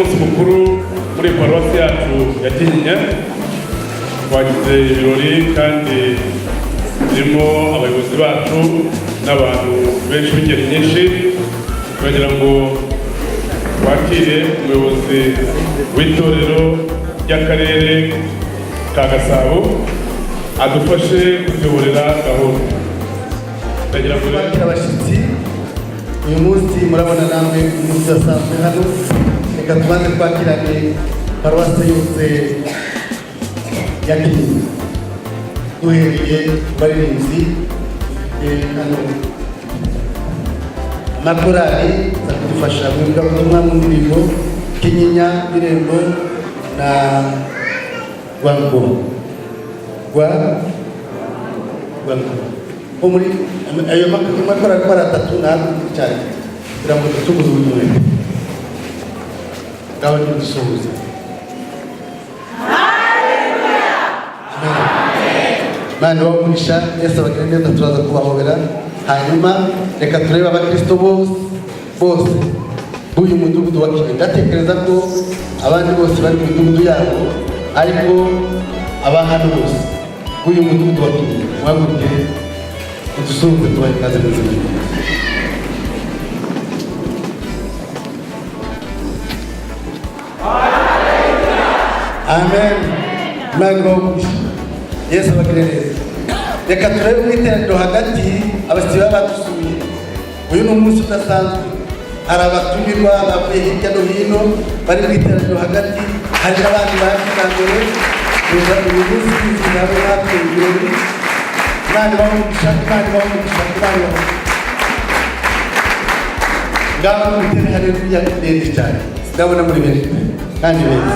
n'umunsi mukuru muri paruwasi yacu ya Kinyinya. Twagize ibirori kandi birimo abayobozi bacu n'abantu benshi b'ingeri nyinshi. Turagira ngo twakire umuyobozi w'itorero ry'akarere ka Gasabo adufashe kutuyoborera gahunda. Turagira ngo bakira abashyitsi uyu munsi murabona namwe umunsi udasanzwe hano. Reka tubanze twakirane paruwasi yose ya Kinyinya duhereye baririmbyi hano amakorali za kudufasha mu ivugabutumwa mu ndirimbo Kinyinya, Irembo na Rwangoma muri ayo makorali ko ari atatu ntabwo cyane kugira ngo dutuguze ubutumwa ngaho nidusuhuze. Mani wamugisha Yesu abagire neza, turaza kubahobera. Hanyuma reka turebe abakristo bose b'uyu mudugudu wa Kinyinya. Ndatekereza ko abandi bose bari mu midugudu yabo, ariko abahano bose b'uyu mudugudu wa Kinyinya muhaguruke udusuhuze tubahe ikaze mu izina rya Yesu. Amen. Mani wamugisha Yesu abagire neza. Reka turebe mu iteraniro hagati abashyitsi baba badusuye. Uyu ni umunsi udasanzwe, hari abatumirwa bavuye hirya no hino bari mu iteraniro hagati, hari n'abandi baje bwa mbere. Uyu munsi nabo natwe ibirori. Imana ibamugisha, Imana ibamugisha, Imana ibamugisha. Ngaho mutere haleluya ndende cyane, ndabona muri benshi kandi beza.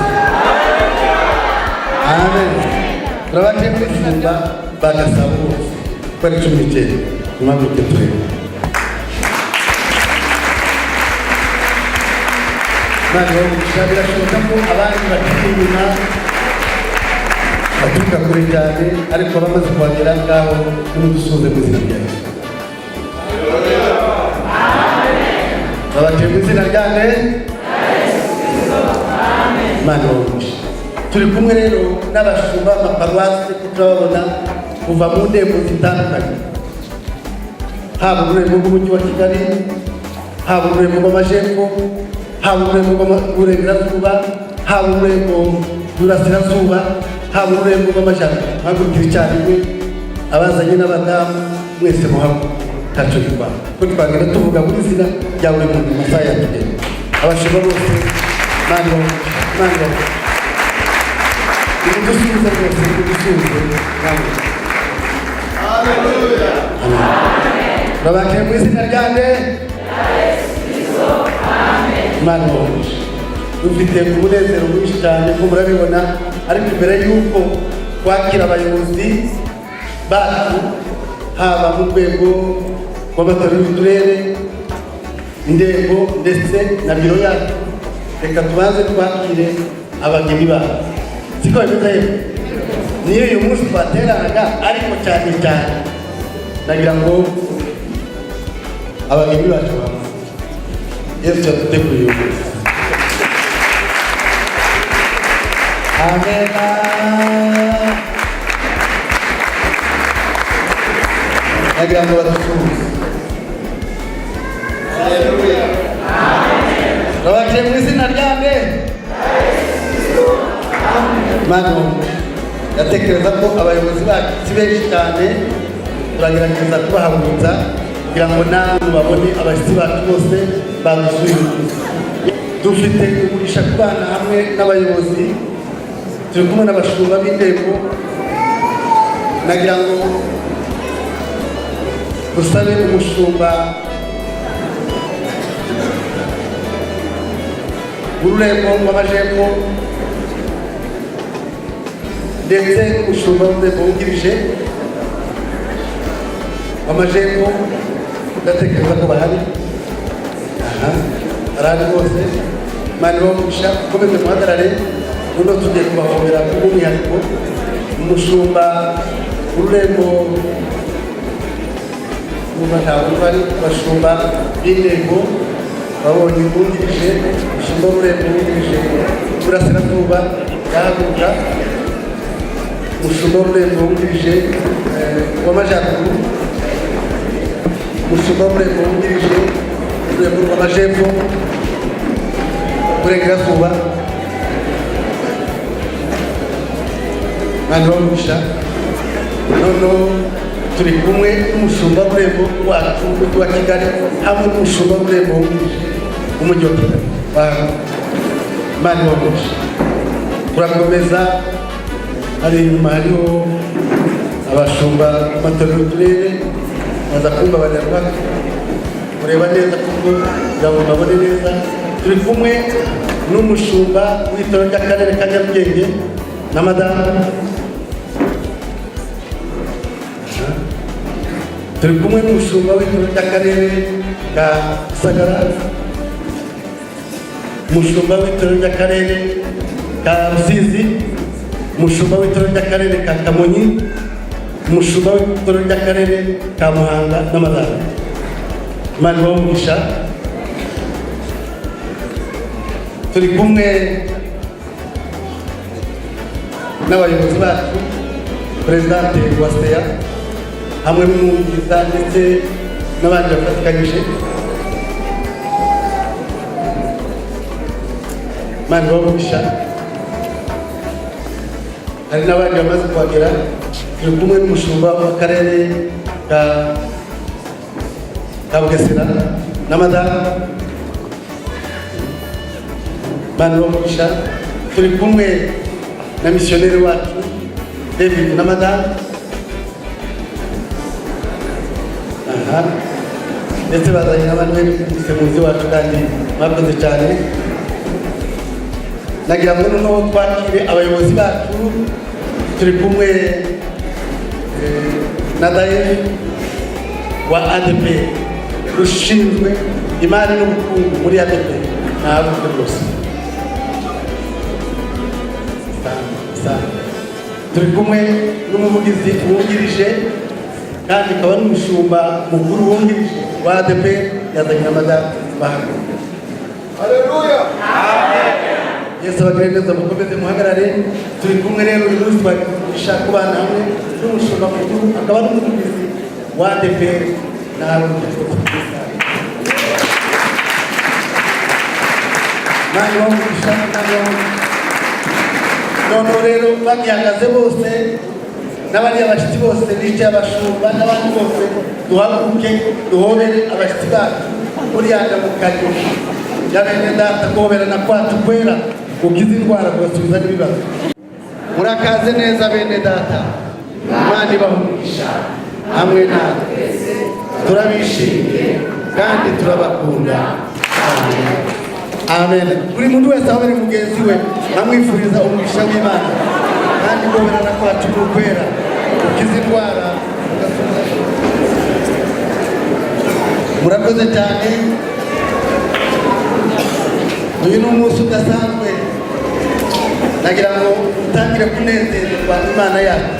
Amen. Turabaje kwifunga bagasaba bose ko ari 19 impamvu turebe. Imana ibamugisha. Birashoboka ko abandi bakiri inyuma baturuka kure cyane, ariko bamaze kuhagera ngaho nimudusuhuze mu izina rya Yesu. Babaje mu izina rya Yesu. Imana ibamugisha. Turi kumwe rero n'abashumba b'amaparuwasi turababona kuva mu ndembo zitandukanye, haba ururembo rw'umujyi wa Kigali, haba ururembo rw'amajepfo, haba ururembo rw'uburengerazuba, haba ururembo rw'uburasirazuba, haba ururembo rw'amajyaruguru. Hagurukira icyarimwe abazanye n'abadamu mwese muhabwa ntacyo bitwara, ko twagenda tuvuga buri zina rya buri muntu mu masaha ya kigeli. Abashumba bose Imana ibamugisha. Dusubize rwose, dusubize. Haleluya. Babakiye mu izina rya Yesu. Imana ibamugisha. Dufite umunezero mwinshi cyane ko murabibona, ariko mbere y'uko kwakira abayobozi bacu haba mu rwego rw'amatorero y'uturere, indembo ndetse na biro yacu, reka tubanze twakire abageni bacu. Siko bimeze yewe, niyo uyu munsi twateranaga, ariko cyane cyane nagira ngo abageni bacu baba Yesu yaduteguriye uyu munsi. Amen. Nagira ngo badusuhuze. Haleluya. Amen. Babakiye mu izina rya Yesu. Imana yatekereza ko abayobozi bacu si benshi cyane, turagerageza kubahagurutsa kugira ngo namwe babone abashyitsi bacu bose badusuye. Dufite umugisha kubana hamwe n'abayobozi, turi kumwe n'abashumba b'indembo. Nagira ngo dusabe umushumba w'ururembo rw'amajepfo ndetse n'umushumba w'ururembo wungirije w'amajepfo. Ndatekereza ko bahari. Arahari bose. Imana ibamugisha. Mukomeze muhagarare. Uno tugiye kubahobera kubw'umwihariko umushumba w'ururembo mu ntabwo bari abashumba b'indembo babonye wungirije umushumba w'ururembo wungirije Burasirazuba yahaguruka, umushumba w'ururembo wungirije w'Amajyaruguru, umushumba w'ururembo wungirije ururembo rw'Amajepfo, Burengerazuba, Mana bamugisha. Noneho turi kumwe n'umushumba w'ururembo wacu w'umujyi wa Kigali hamwe n'umushumba w'ururembo wungirije w'umujyi wa Kigali. Mana bamugisha. Turakomeza, hari inyuma hariho abashumba b'amatorero y'uturere baza kumva abanyarwanda kureba neza kuko kugira ngo babone neza. Turi kumwe n'umushumba w'itorero ry'akarere ka Nyarugenge na madamu. Turi kumwe n'umushumba w'itorero ry'akarere ka Gisagara, umushumba w'itorero ry'akarere ka Rusizi, umushumba w'itorero ry'akarere ka Kamonyi, umushumba w'itorero ry'akarere ka Muhanga n'Amadara. Imana ibamugisha. Turi kumwe n'abayobozi bacu, Perezidante wa STEA hamwe n'umwungiriza ndetse n'abandi bafatikanyije. Imana ibamugisha. Hari n'abandi bamaze kuhagera. Turi kumwe n'umushumba w'akarere ka Bugesera na madamu. Imana ibamugisha. Turi kumwe na misiyoneri wacu David na madamu. Ndetse bazanye n'abantu b'indutse muzi wacu kandi mwakoze cyane. Nagira ngo noneho twakire abayobozi bacu. Turi kumwe na Daye wa ADP ushinzwe imari n'ubukungu muri ADP. Ntabwo rwose turi kumwe n'umuvugizi wungirije kandi akaba n'umushumba mukuru wungirije wa ADP yazanye na madamu Bahaguru. Haleluya, amen. Yesu abagire neza, mukomeze muhagarare. Turi kumwe rero uyu munsi twashaka kubana hamwe n'umushumba mukuru akaba n'umuvugizi wa ADP na Mani wamugisha. Noneho rero bagihagaze bose n'abandi abashyitsi bose bicaye, abashumba n'abandi bose, duhaguruke duhobere abashyitsi bacu muri yandamukanyo ya bene data. Guhoberana kwacu kwera gukiza indwara, kubasubiza n'ibibazo. Murakaze neza bene data. Imana ibamugisha hamwe natwe, turabishimiye kandi turabakunda. Amen. Amen. Buri muntu wese aho bari mugenzi we amwifuriza umugisha w'Imana kandi guhoberana kwacu kwera gukiza indwara. Murakoze cyane. Uyu ni umunsi udasanzwe. Nagira ngo utangire kunezerwa Imana yacu.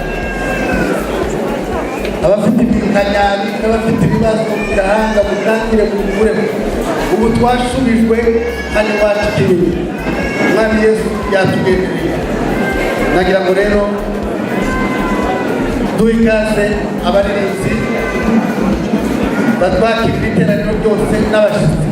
Abafite ibinkanyari n'abafite ibibazo mu gahanga mutangire mubikure. Ubu twashubijwe hano iwacu kinini. Umwami Yesu yatugendereye. Nagira ngo rero duhe ikaze abaririmbyi batwakira iteraniro ryose n'abashyitsi.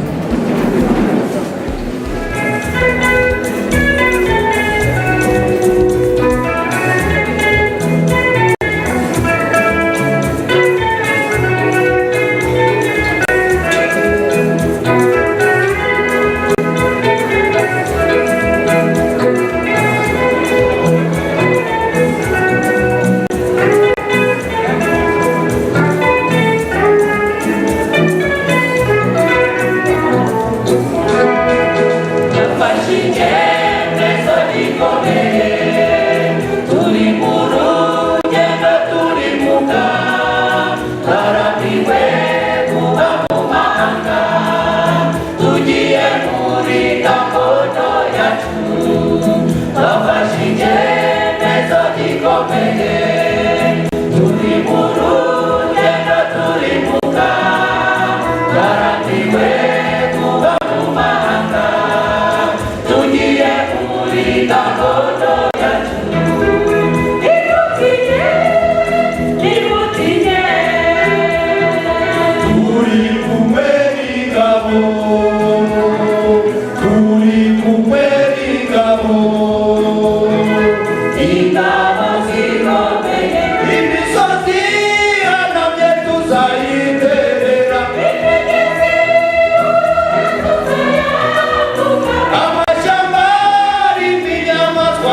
Amashamba ari inyamaswa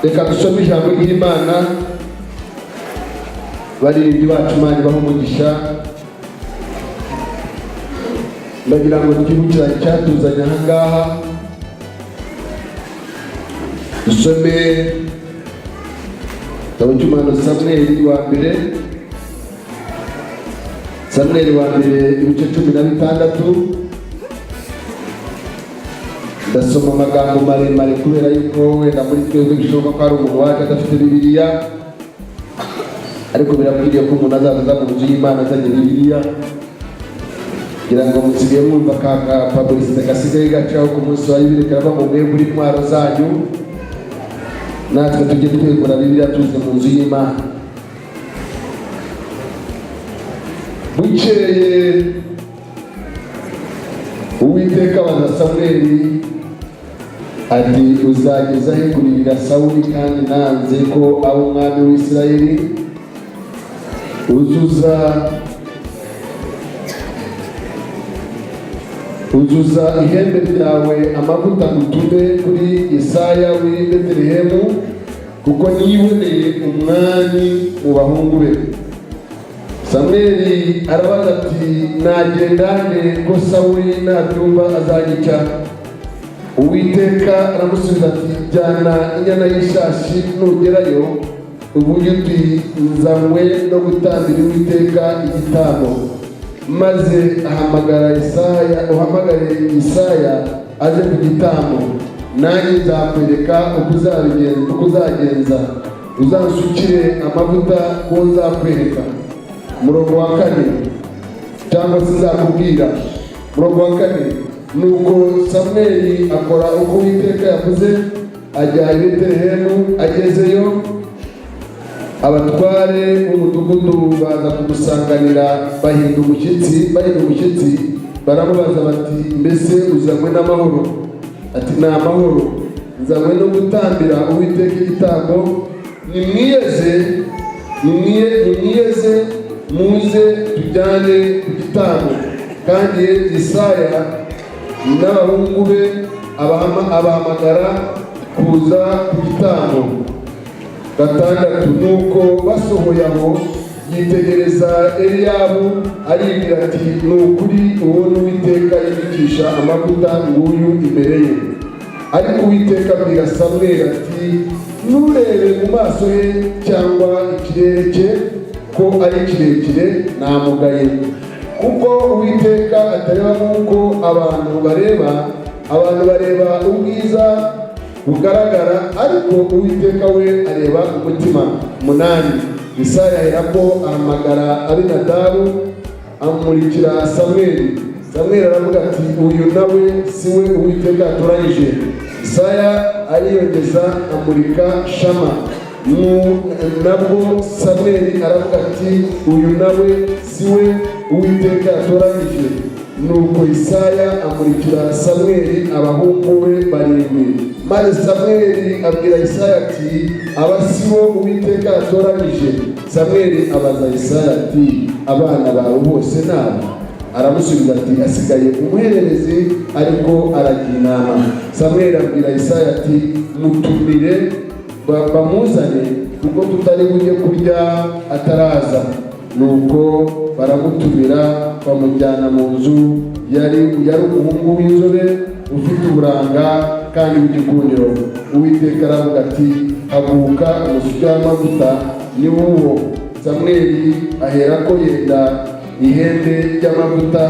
Reka dusome ijambo ry'Imana baririmbyi bacu Imana ibahe umugisha. Ndagira ngo twibukiranye icyatuzanye aha ngaha, dusome igitabo cy'umuhanuzi Samweli wa mbere, Samweli wa mbere ibice 16. Ndasoma amagambo maremare kubera yuko wenda muri twebwe bishoboka ko hari umuntu waje adafite Bibiliya, ariko birakwiriye ko umuntu azaza mu nzu y'Imana azanye Bibiliya, kugira ngo musigaye mwumva kaka publicité gasigaye gacaho ku munsi wa Bibiliya karava mu mwebwe uri ntwaro zanyu, natwe tujye twegura Bibiliya tuze mu nzu y'Imana. Bukeye Uwiteka abaza Samweli ati, uzageza he kuribira Sawuli kandi nanze ko aba umwami w'Isirayeli? uzuza ihembe ryawe amavuta ngutume kuri Yesaya w'i Betelehemu, kuko niboneye umwami mu bahungu be. Samweli arabaza ati, nagendane ko Sawuli nabyumva azanyica? Uwiteka aramusubiza ati, jyana inyana y'ishashi, nugerayo uvuge uti, nzanywe no gutambira Uwiteka igitambo. Maze uhamagare Isaya aze ku gitambo, nanjye nzakwereka uko uzagenza, uzansukire amavuta ko nzakwereka. Murongo wa 4, cyangwa se nzakubwira. Murongo wa 4, nuko Samweli akora uko Uwiteka yavuze, ajya i Betelehemu. Agezeyo, abatware b'umudugudu baza kumusanganira bahinda umushyitsi. Baramubaza bati, mbese uzanywe n'amahoro? Ati, ni amahoro, nzanywe no gutambira Uwiteka igitambo. Nimwiyeze muze tujyane ku gitambo. Kandi Isaya n'abahungu be abahamagara kuza ku gitambo. 6, nuko basohoye aho yitegereza Eliyabu, aribwira ati, ni ukuri uwo n'Uwiteka yimikisha amavuta nguyu imbere ye. Ariko Uwiteka abwira Samweli ati, nturebe mu maso he cyangwa ikirere cye ko ari kirekire, namugaye. Kuko Uwiteka atareba nk'uko abantu bareba ubwiza bugaragara, ariko Uwiteka we areba umutima. 8, Isaya aherako ahamagara Abinadabu amurikira Samweli. Samweli aravuga ati, uyu nawe si we Uwiteka yatoranyije. Isaya ariyongeza amurika Shama. Nabwo Samweli aravuga ati, uyu nawe si we Uwiteka yatoranyije. Nuko Isaya amurikira Samweli abahungu be 7. Maze Samweli abwira Isaya ati, aba si bo Uwiteka yatoranyije. Samweli abaza Isaya ati, abana bawe bose nabo? Aramusubiza ati, asigaye umuhererezi ariko aragira inama. Samweli abwira Isaya ati, mutumire bamuzane, kuko tutari bujye kurya ataraza. Nuko baramutumira, bamujyana mu nzu. Yari umuhungu w'inzobe ufite uburanga kandi w'igikundiro. Uwiteka aravuga ati, haguruka umusuke w'amavuta ni wowo. Samweli aherako yenda ihembe ry'amavuta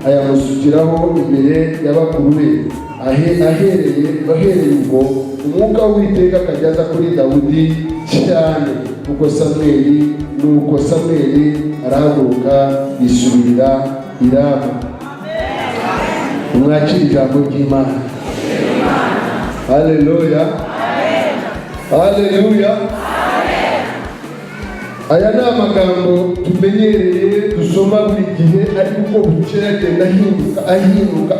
ayamusukiraho imbere y'abakuru be. Ahereye ubwo umwuka w'Uwiteka akajyaza kuri Dawudi cyane. Nuko Samweli arahaguruka yisubirira i Rama. Mwakira ijambo ry'Imana. Haleluya, haleluya. Aya ni amagambo tumenyereye dusoma buri gihe, ariko uko bukeye agenda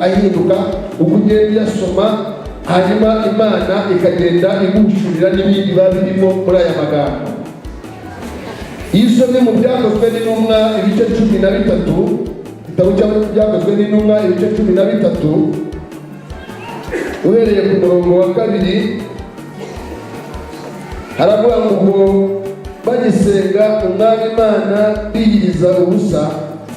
ahinduka uko ugenda uyasoma, hanyuma Imana ikagenda iguhishurira n'ibindi biba birimo muri aya magambo. Iyo usomye mu Byakozwe n'Intumwa ibice 13, igitabo cy'Ibyakozwe n'Intumwa ibice 13, uhereye ku murongo wa 2, haravuga ngo bagisenga umwami Imana biyiriza ubusa,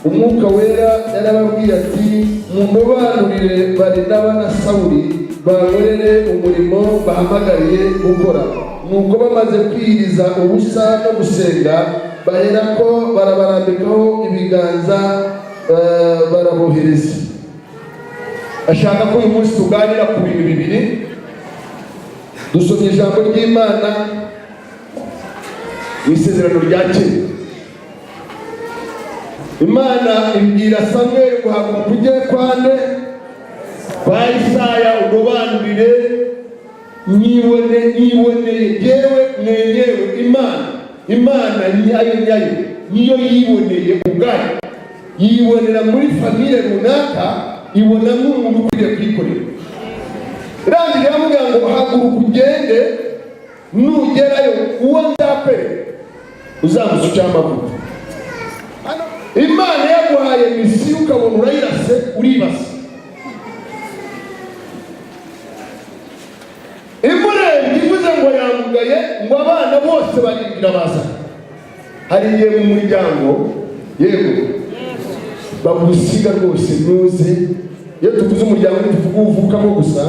Umwuka Wera yarababwiye ati, mumubanurire Barinaba na Sawuli bankorere umurimo bahamagariye gukora. Nuko bamaze kwiyiriza ubusa no gusenga, baherako barabarambikaho ibiganza barabohereza. Ashaka ko uyu munsi tuganira ku bintu bibiri. Dusomye ijambo ry'Imana mu Isezerano rya Kera. Imana ibwira Samweli guhaguruka ujye kwa Isaya urobanurire, niboneye yewe mwenyewe. Imana nyayo niyo yiboneye ubwayo, yibonera muri famille runaka, ibona nk'umuntu ukwiriye kwikorera. Rangira avuga ngo haguruka ugende, nugerayo uwo nzakwereka uzamusukira amavuta. Imana yaguhaye misiyo ukabona urayirase uribasa. ngo yamugaye ngo abana bose baribwira baza. Hari igihe mu muryango yego bagusiga rwose nuze. Iyo tuvuze umuryango ntituvuga uvukamo gusa,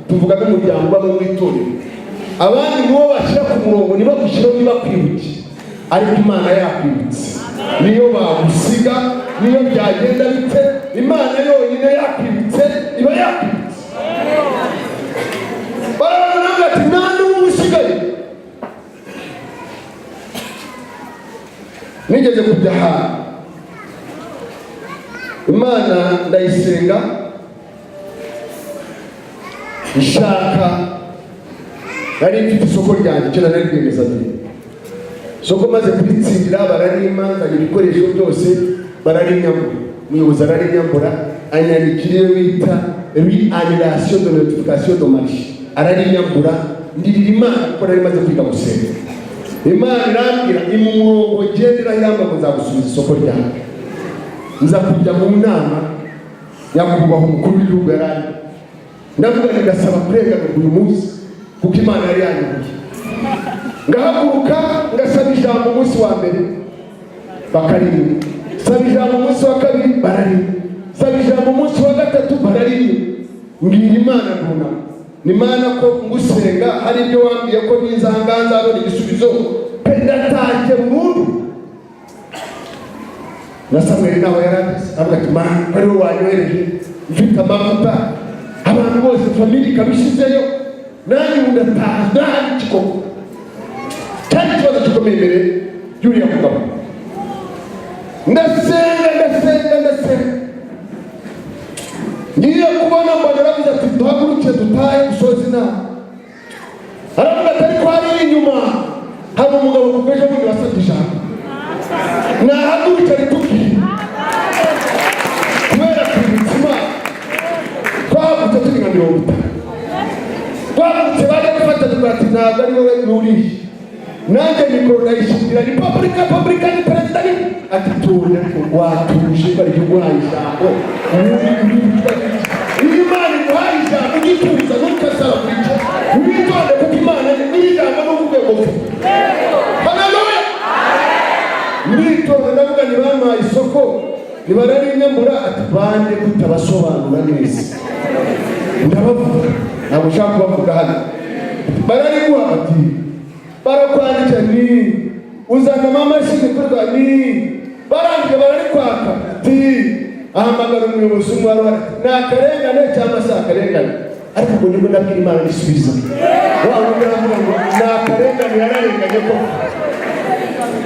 tuvuga n'umuryango uba mu itorero. Abandi nibo bashyira ku murongo, niba gushyiraho niba kwibuke, ariko Imana yakwibutse. Niyo bagusiga, niyo byagenda bite, Imana yonyine yakwibutse iba yakwibutse. Barabona ati nta n'umwe usigaye. Nigeze kujya ahantu Imana ndayisenga, ishaka nari mfite isoko ryanjye, icyo nari rwiyemezamirimo. Isoko maze kuritsindira bararima, nzanye ibikoresho byose bararinyambura. Umuyobozi ararinyambura, anyandikira iyo bita re-annulation de notification de marché. Ararinyambura, ndirira Imana kuko nari maze kwiga gusenga. Imana irambwira mu murongo gendera iramba ngo nzagusubiza isoko ryanjye. Nza kujya mu nama nyakubahwa umukuru w'igihugu yarari. Ndavuga ngasaba kurenganurwa uyu munsi kuko Imana yari yanyoboye. Ngahaguruka ngasaba ijambo umunsi wa mbere bakaririmba, saba ijambo umunsi wa kabiri bararirimba, saba ijambo umunsi wa gatatu bararirimba. Mbwira Imana runama, ni Imana ko ngusenga hari ibyo wambwiye ko nizanga nzabona igisubizo pe ndatashye burundu. Na Samweli nawe yarabizi avuga ati Mana ari wowe wanyohereje mfite amavuta abantu bose famili kabishizeyo nanjye ndataha ndahari kikoko. Cyari ikibazo gikomeye imbere y'uriya mugabo. Ndasenga ngiye kubona mbona aravuze ati duhaguruke dutahe dusoze inama. Aravuga ati ariko hari inyuma hari umugabo kuko ejo bundi wasabye ijambo. Nahaguruke ritubwire kubera kwibutsa Imana. Twahagurutse turi nka 50. Twahagurutse bajya gufata tugati ntabwo ari wowe uriye. Nanjye mikoro ndayishyikira ni Republika ni perezida ni ati tuje watuje bari guhaye ijambo. Imana iguhaye ijambo ugituza ntukasaba kwica. Witonde kuko Imana ni ijambo n'urwego rwe. Haleluya. Witonde ndavuga ni bamaye isoko nibararinyambura ati bande kutabasobanura neza. Ndabavuga ntabwo ushaka kubavuga hano. Barariguha ati barakwandika ni uzana amamashini kurwa ni barangije bararikwaka ati ahamagara umuyobozi umwe ni akarengane cyangwa se akarengane. Ariko ubwo nibwo ndabwira Imana n'isubiza waba uravuga ngo ni akarengane yararenganye ko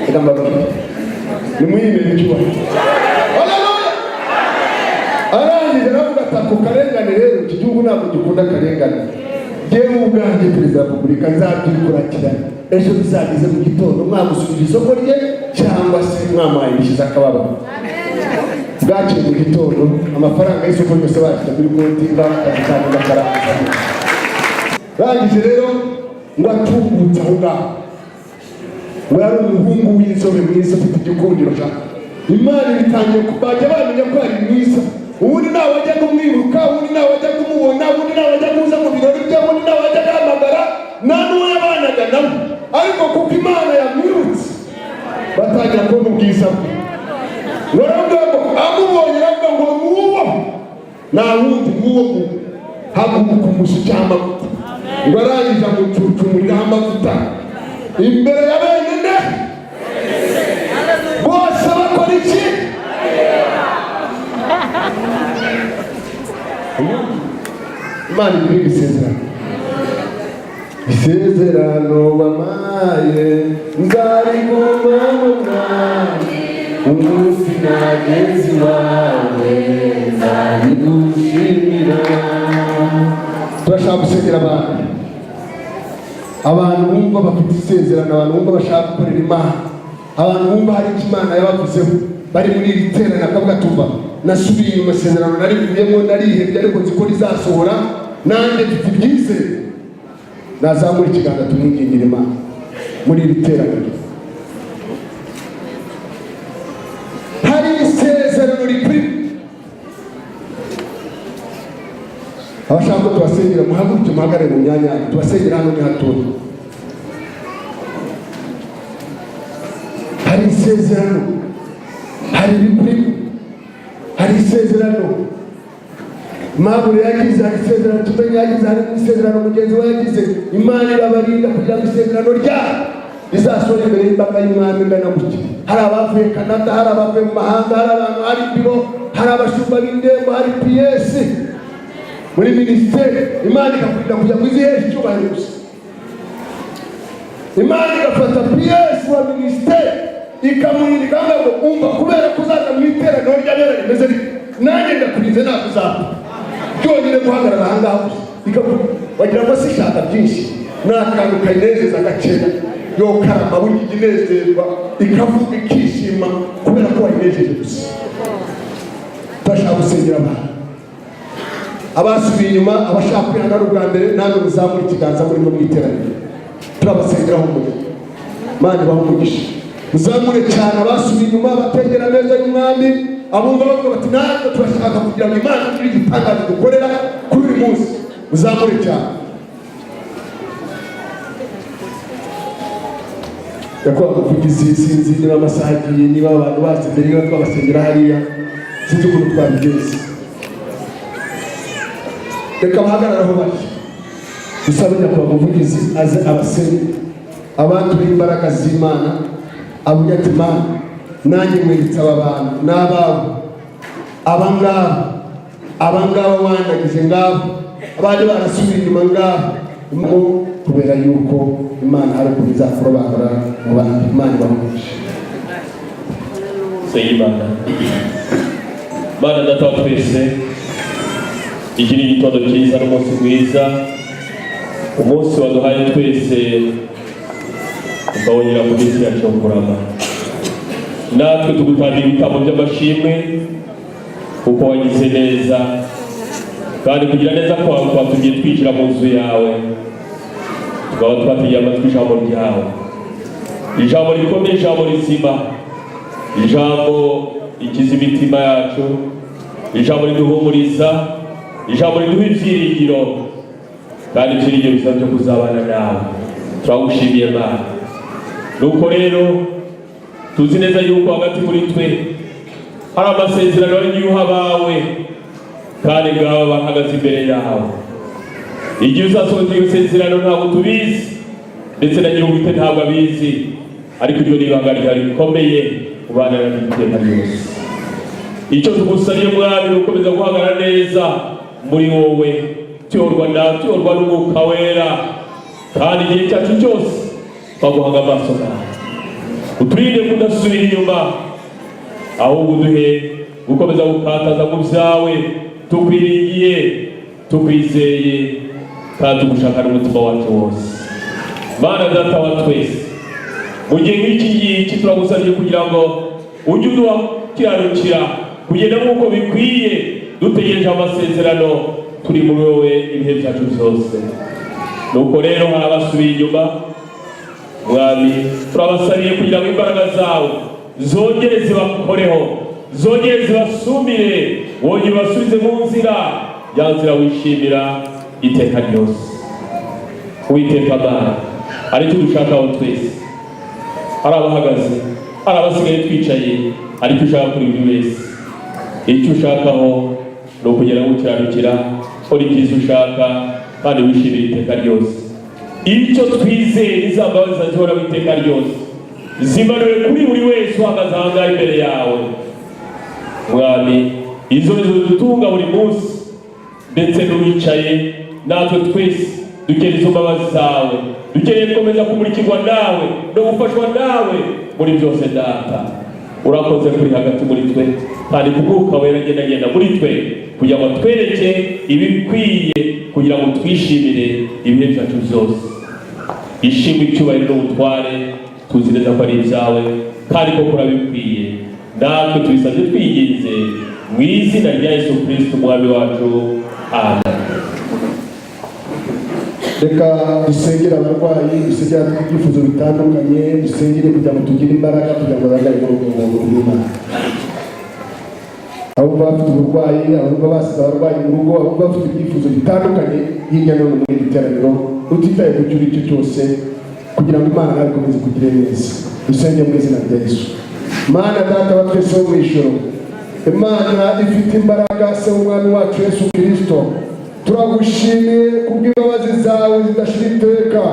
ndambabarira nimuyimere icyubahiro. Haleluya. Arangije aravuga ati ako karengane rero iki gihugu ntabwo gikunda akarengane. Yewe ubwanjye perezida wa repubulika nzabyikurikira ejo bizageze mu gitondo mwagusubije isoko rye cyangwa se mwamaye bishize akababa. Bwaciye mu gitondo amafaranga y'isoko yose bashyira kuri konti bakazitanga amafaranga. Rangije rero ngo atungutse aho ngaho ngo yari umuhungu w'inzobe mwiza ufite igikundiro cyane. Imana ibitangiye kubajya bamenya ko ari mwiza. Ubundi nawe wajya kumwibuka, ubundi nawe wajya kumubona, ubundi nawe wajya kuza mu birori bye, ubundi nawe wajya guhamagara nta n'uwo yabanaga nawe. Ariko kuko Imana yamwibutse batangira kubona ubwiza bwe. Baravuga ngo amubonye aravuga ngo nguwo nta wundi nguwo haguruka umushyikira amavuta. Ngo arangije amucucumuriraho amavuta imbere ya bene nde bose bakora iki? Imana iguhe isezerano wamaye nzariguma mu mwami umunsi nageze iwawe nzabigushimira. Turashaka gusengera abantu bumva bafite isezerano, abantu bumva bashaka gukorera Imana, abantu bumva hari icyo Imana yabavuzeho bari muri iri terana akavuga tuva nasubiye mu masezerano nari kuyemo narihebye ariko nzi ko rizasohora nanjye mfite ibyizere. Nazamura ikiganza tumwingingire Imana muri iri terana. Hari isezerano rikuri abashaka ko tubasengera muhaguruke muhagarare mu myanya yanyu tubasengera hano ni hatoya. hari isezerano, hari ibikuri, hari isezerano Mabure yagize, hari isezerano Tumenye yagize, hari isezerano mugenzi we yagize. Imana irabarinda kugira ngo isezerano ryabo rizasohore imbere y'imbaga y'umwami ingana gutya. Hari abavuye Canada, hari abavuye mu mahanga, hari abantu, hari biro, hari abashumba b'indembo, hari PS muri minisiteri. Imana ikakurinda kugira ngo iziheshe icyubahiro gusa. Imana igafata PS wa minisiteri ikamurinda ikanga ngo umva kubera kuzaza mu iteraniro ry'abera rimeze nanjye ndakurinze nakuzapfa. Byonyine guhagarara aha ngaha wagira ngo si ishaka byinshi n'akantu kayinezeza gakera yokarama burya inezerwa ikavuga ikishima kubera ko wayinejeje gusa. Turashaka gusengera abantu abasubiye inyuma, abashaka kwihangana ubwa mbere, namwe muzamura ikiganza muri mu iteraniro. Turabasengeraho umugisha, Imana ibahe umugisha. Muzamure cyane abasubiye inyuma, bategera neza y'umwami, abumva bavuga bati natwe turashaka kugira ngo Imana turi igitangaza dukorera kuri uyu munsi. Muzamure cyane. Yakuba kuvugizi sinzi niba amasaha agiye, niba abantu bazi mbere niba twabasengera hariya, sinzi ukuntu twabigenza. Reka bahagararaho bari dusabe Nyakubahwa umuvugizi aze abasenge abantu b'imbaraga z'Imana, avuga ati Mana nanjye mweritse aba bantu n'abawe, abangaba wandagije ngabo, abandi barasubiye inyuma ngabo, kubera yuko Imana hari ukuntu izakurobagura mu bantu. Imana ibamugisha. Imana Mana Data wa twese, iki ni igitondo cyiza n'umunsi mwiza, umunsi waduhaye twese ukawongera mu minsi yacu yo kurama. Natwe tugutangira ibitambo by'amashimwe kuko wagize neza, kandi kugira neza kwawe twatugiye twinjira mu nzu yawe, tukaba twategeye amatwi ijambo ryawe, ijambo rikomeye, ijambo rizima, ijambo rikiza imitima yacu, ijambo riduhumuriza, ijambo riduha ibyiringiro, kandi ibyiringiro bisaba byo kuzabana nawe. Turagushimiye Mana. Nuko rero tuzi neza yuko hagati muri twe hari amasezerano y'uha abawe, kandi ngaba bahagaze imbere yawe. Igihe uzasohoza iyo sezerano ntabwo tubizi, ndetse na nyir'ubwite ntabwo abizi, ariko iryo ni ibanga ryawe rikomeye ubana n'iteka ryose. Icyo tugusabye Mwami ni ukomeza guhagarara neza muri wowe, tuyorwa n'Umwuka Wera, kandi igihe cyacu cyose twaguhanga amaso nawe. Uturinde kudasubira inyuma, ahubwo uduhe gukomeza gukataza mu byawe, tukwiringiye, tukwizeye, kandi tugushaka n'umutima wacu wose. Mana Data wa twese, mu gihe nk'iki ngiki turagusabye kugira ngo ujye udukiranukira kugenda nk'uko bikwiye, dutegereje amasezerano turi muri wowe ibihe byacu byose. Nuko rero hari abasubiye inyuma, Mwami turabasabiye kugira ngo imbaraga zawe zongere zibakoreho, zongere zibasumire, wongere ubasubize mu nzira, ya nzira wishimira iteka ryose. Uwiteka Mana, hari icyo dushakaho twese, hari abahagaze, hari abasigaye twicaye, ariko ushaka kuri buri wese. Icyo ushakaho ni ukugera gukiranukira, ukora ibyiza ushaka, kandi wishimira iteka ryose. Icyo twizeye izambabazi zihora iteka ryose, zimanure kuri buri wese uhagaze aha ngaha imbere yawe. Mwami, izo nizo dutunga buri munsi, ndetse n'uwicaye, natwe twese dukeneye izo mbabazi zawe, dukeneye gukomeza kumurikirwa nawe no gufashwa nawe muri byose. Data urakoze kuri hagati muri twe, kandi Umwuka Wera agenda muri twe kugira ngo twereke ibikwiye, kugira ngo twishimire ibihe byacu byose. Ishimwe, icyubahiro n'ubutware tuzi neza ko ari ibyawe, kandi ko kurabikwiye. Natwe tubisabye twiginze mu izina rya Yesu Kristo Umwami wacu, amen. Reka dusengere abarwayi, dusengere ibyifuzo bitandukanye, dusengere kugira ngo tugire imbaraga, kugira ngo bagaragare mu rugo rw'Imana. Abumva bafite uburwayi, abumva basize abarwayi mu rugo, abumva bafite ibyifuzo bitandukanye hirya no hino muri iri teraniro, utitaye ku cyo uri cyo cyose, kugira ngo Imana nawe ikomeze kugire neza. dusenge mu izina rya Yesu. Mana data wa twese wo mu ijuru, Imana ifite imbaraga, se umwami wacu Yesu Kristo, turagushimiye kubw'imbabazi zawe zidashira iteka,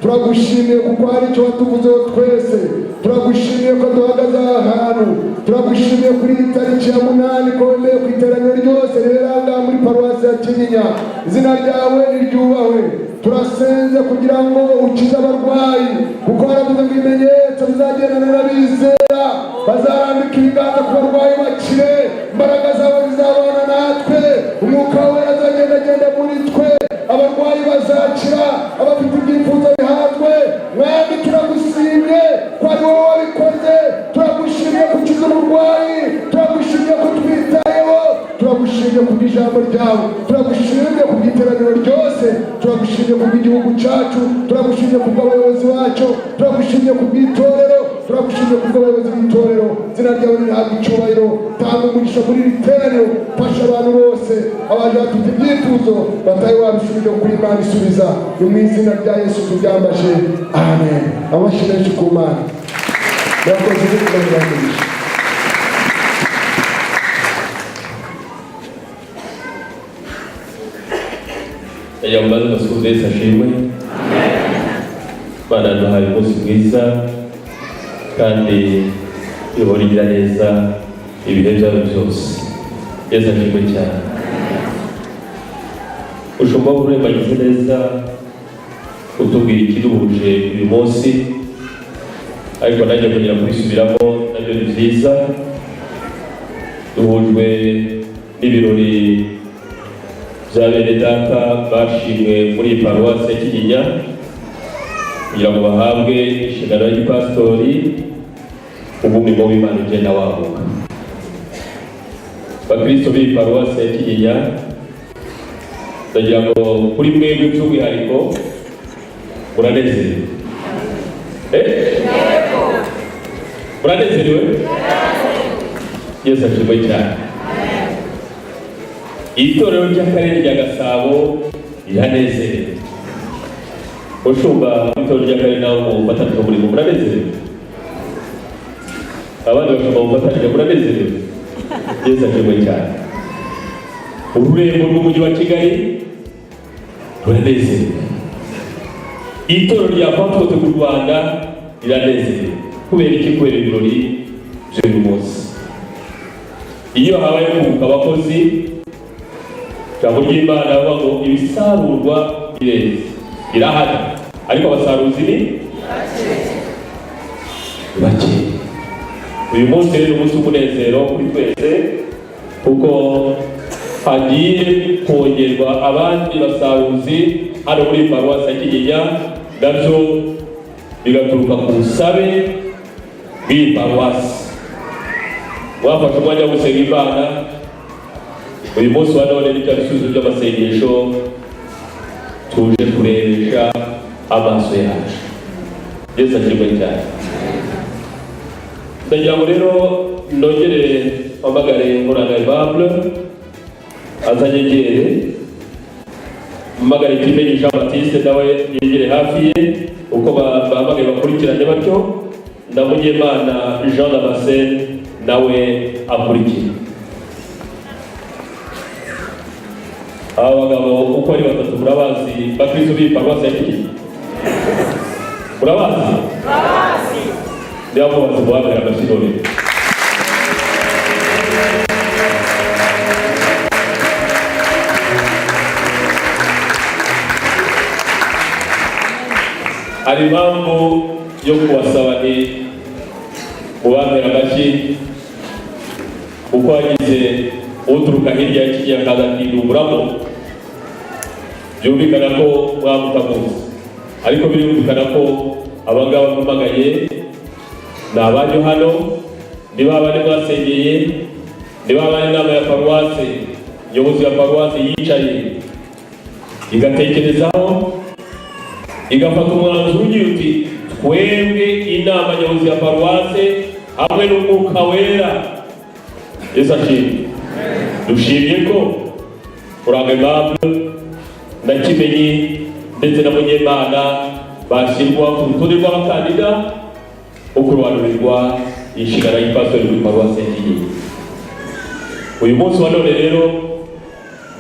turagushimiye kuko hari icyo watuvuzeho twese, turagushimiye ko duhagaze aha hantu, turagushimiye kuri iyi tariki ya 8 ko wemeye ku iteraniro ryose riranga muri paruwasi ya Kinyinya. Izina ryawe niryubahwe. Turasenze kugira ngo ukize abarwayi, kuko haravuze ngo ibimenyetso bizagendana n'abizera, bazarambika ibiganza ku barwayi bakire, imbaraga zawe zizabana natwe, umwuka wawe azagendagenda muri twe, abarwayi bazakira, abafite ibyifuzo bihatwe. Mwami turagushimye ko ari wowe wabikoze, turagushimye kukiza umurwayi, turagushimye ko twitayeho, turagushimye kubw'ijambo ryawe, turagushimye kubw'iteraniro ryose, turagushimye kubw'igihugu cyacu, turagushimye kubw'abayobozi bacu, turagushimye kubw'itorero, turagushimye kubw'abayobozi b'itorero. Izina ryawe rihabwa icyubahiro. Tanga umugisha muri iri teraniro, fasha abantu bose abaje bafite ibyifuzo bataye wabisubije kuri Imana isubiza. Ni mu izina rya Yesu tubyambaje, amen. Amashyi menshi ku Mana. Yakoze ibintu biramugisha. Yambaza amasuku Yesu ashimwe. Mana duhaye umunsi mwiza kandi ihora igira neza ibihe byawe byose. Yesu ashimwe cyane. Ushobora kurebagiza neza utubwira ikiduhuje uyu munsi, ariko nanjye kugira kubisubiramo nabyo ni byiza. Duhujwe n'ibirori bya bene data bashimwe muri paruwasi ya Kinyinya kugira ngo bahabwe inshingano y'ipasitori, umurimo w'Imana ugenda waguka. Bakristo b'i paruwasi ya Kinyinya, ndagira ngo kuri mwebwe by'umwihariko muranezerewe. Muranezerewe? Yesu ashimwe cyane. Itorero ry'akarere rya Gasabo riranezerewe. Ushumba itorero ry'akarere nawe mufatanyije umurimo muranezerewe. Abandi bashumba mufatanyije muranezerewe. Yesu ashimwe cyane. Ururembo rw'umujyi wa Kigali ruranezerewe. Itorero rya Apotre mu Rwanda riranezerewe. Kubera iki? Kubera ibirori by'uyu munsi. Iyo habaye kubuka abakozi, ijambo ry'Imana avuga ngo ibisarurwa birahari, ariko abasaruzi ni bake. Uyu munsi rero umunsi w'umunezero kuri twese, kuko hagiye kongerwa abandi basaruzi hano muri paruwasi ya Kinyinya, nabyo bigaturuka ku busabe bw'iyi paruwasi. Wafashe umwanya wo gusenga Imana uyu munsi wa none, n'icyo bisubizo by'amasengesho tuje kurebesha amaso yacu. Yesu ashimwe cyane. Ndagira ngo rero nongere mpamagare Nkorana Aimable azanyegere, mpamagare Kimenyi Jean Baptiste nawe yegere hafi ye, uko bahamagaye bakurikirane batyo, na Munyemana Jean Damascene nawe akurikire. Aba bagabo uko ari batatu murabazi, bakristo b'i paruwasi ya Kinyinya? Murabazi? Murabazi. Ndiyo mubazi muhabere amashirori. Hari impamvu yo kubasaba ni mubambere amashyi, uko wagize uturuka hirya ya Kinyinya akaza akidumburamo, byumvikana ko mwamutamuzi, ariko birumvikana ko abangaba mpamagaye ni abanyu hano, niba abandi mwasengeye, niba abandi inama ya paruwasi, nyobozi ya paruwasi yicaye igatekerezaho, igafata umwanzuro ugira uti twebwe inama nyobozi ya paruwasi hamwe n'umwuka wera. Yesu ashimwe. Dushimye ko Nkorana Aimable na Kimenyi ndetse na Munyemana bashyirwa ku rutonde rw'abakandida wo kurobanurirwa inshingano y'ipasitori muri paruwasi ya Kinyinya. Uyu munsi wa none rero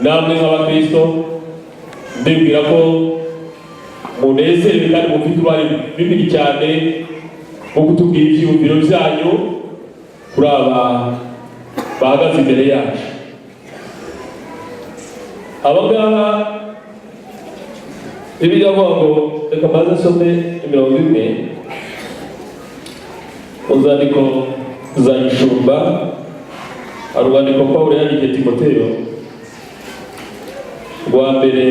namwe nk'abakristo ndibwira ko munezerewe kandi mufite uruhare runini cyane mu kutubwira ibyiyumviro byanyu kuri aba bahagaze imbere yacu. Abangaba Bibiliya avuga ngo reka maze nsome 100 uzandiko za Gishumba, urwandiko Pawulo yandikiye Timoteyo rwa mbere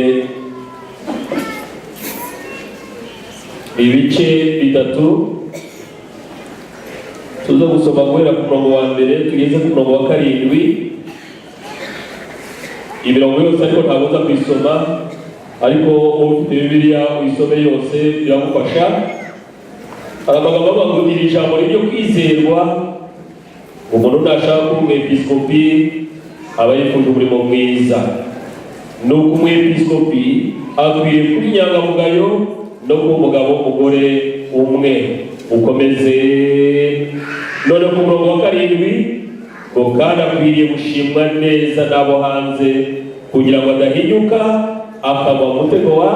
ibice 3 tuza gusoma guhera ku murongo wa mbere tugeze ku murongo wa 7. Imirongo yose ariko ntabwo uza kuyisoma, ariko ufite Bibiliya uyisome yose biragufasha. Amagambo avuga ngo iri jambo ryo kwizerwa, umuntu nashaka kuba umwepiskopi aba yifuje umurimo mwiza. Nuko umwepiskopi akwiye kuba inyangamugayo no kuba umugabo w'umugore umwe. Ukomeze none ku murongo wa 7 ngo kandi akwiriye gushimwa neza n'abo hanze kugira ngo adahinyuka akaba umutego wa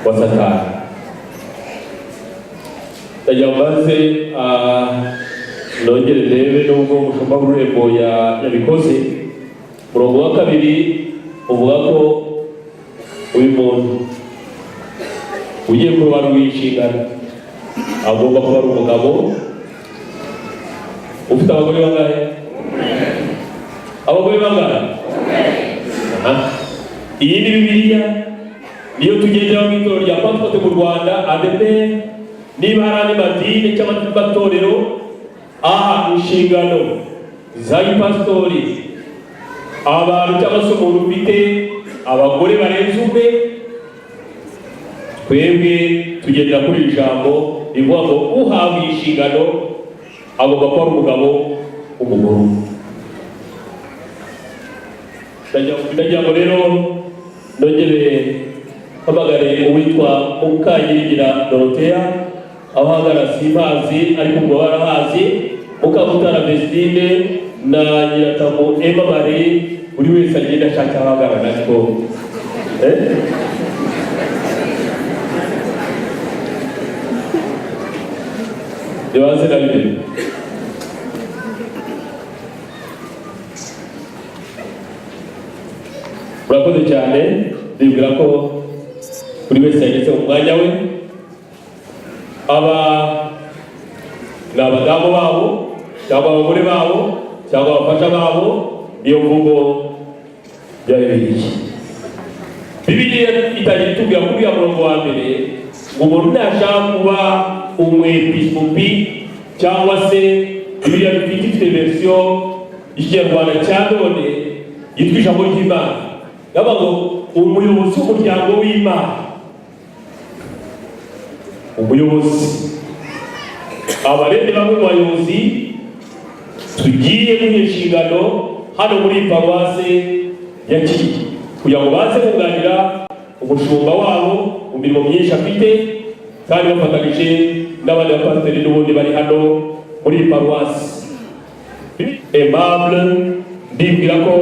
Satani. Ndagira maze nongere ndebe nubwo umushumba w'ururembo yabikoze. Murongo wa 2 uvuga ko uyu muntu ugiye kurobanura inshingano agomba kuba ari umugabo ufite abagore bangahe? Abagore bangahe? Iyi ni Bibiliya niyo tugendera mu itorero rya Pentecote mu Rwanda, ADEPR. Niba hari andi madini cyangwa amatorero aha inshingano za pastori abantu cyangwa se umuntu ufite abagore barenze umwe, twebwe tugendera kuri iri jambo rivuga ngo uhabwa inshingano agomba kuba ari umugabo w'umugore. Ndagira ngo rero nongere hamagare uwitwa Mukanyirigira Dorothea, aho hagara simpazi ariko ubwo barahazi, Mukamutara Vestine na Nyiratamu Emma Marie, buri wese agenda ashaka ahagarara ariko Devanse na Bibiliya. Murakoze cyane, ndibwira ko buri wese yageze mu mwanya we. Aba ni abadamu babo cyangwa abagore babo cyangwa abafasha babo, niyo mvugo ya Bibiliya. Bibiliya itangira itubwira kuri ya murongo wa mbere ngo umuntu nashaka kuba umwepiskopi cyangwa se Bibiliya ifite version y'Ikinyarwanda cya none yitwa ijambo ry'Imana, yavuga ngo umuyobozi w'umuryango w'Imana. Umuyobozi, abarende bamwe mu bayobozi tugiye mu inshingano hano muri paruwasi ya Kinyinya kugira ngo baze kunganira umushumba wabo mu mirimo myinshi afite, kandi bafatanyije n'abandi bapasiteri n'ubundi bari hano muri paruwasi. Aimable, ndibwira ko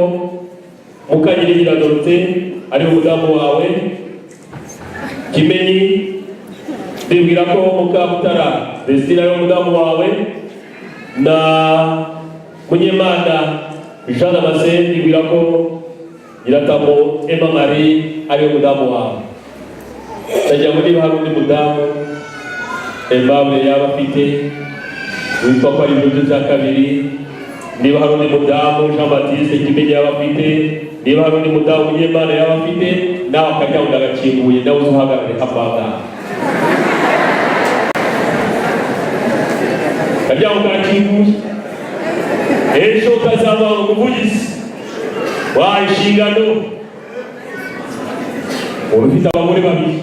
Mukanyirigira Dorothea ari umudamu wawe. Kimenyi, ndibwira ko Mukamutara Vestine ari umudamu wawe, na Munyemana Jean Damascene, ndibwira ko Nyiratamu Emma Marie ari umudamu wawe. Ndagira ngo niba hari undi mudamu Aimable yaba afite witwa ko ari ibyo bya kabiri, niba hari undi mudamu Jean Baptiste Kimenyi yaba afite, niba hari undi mudamu Munyemana yaba afite, nawe akaryango ndagakinguye, nawe uzuhagarare hapanga akaryango karakinguye. Ejo utazaba umuvugizi wa inshingano, ufite abagore babiri,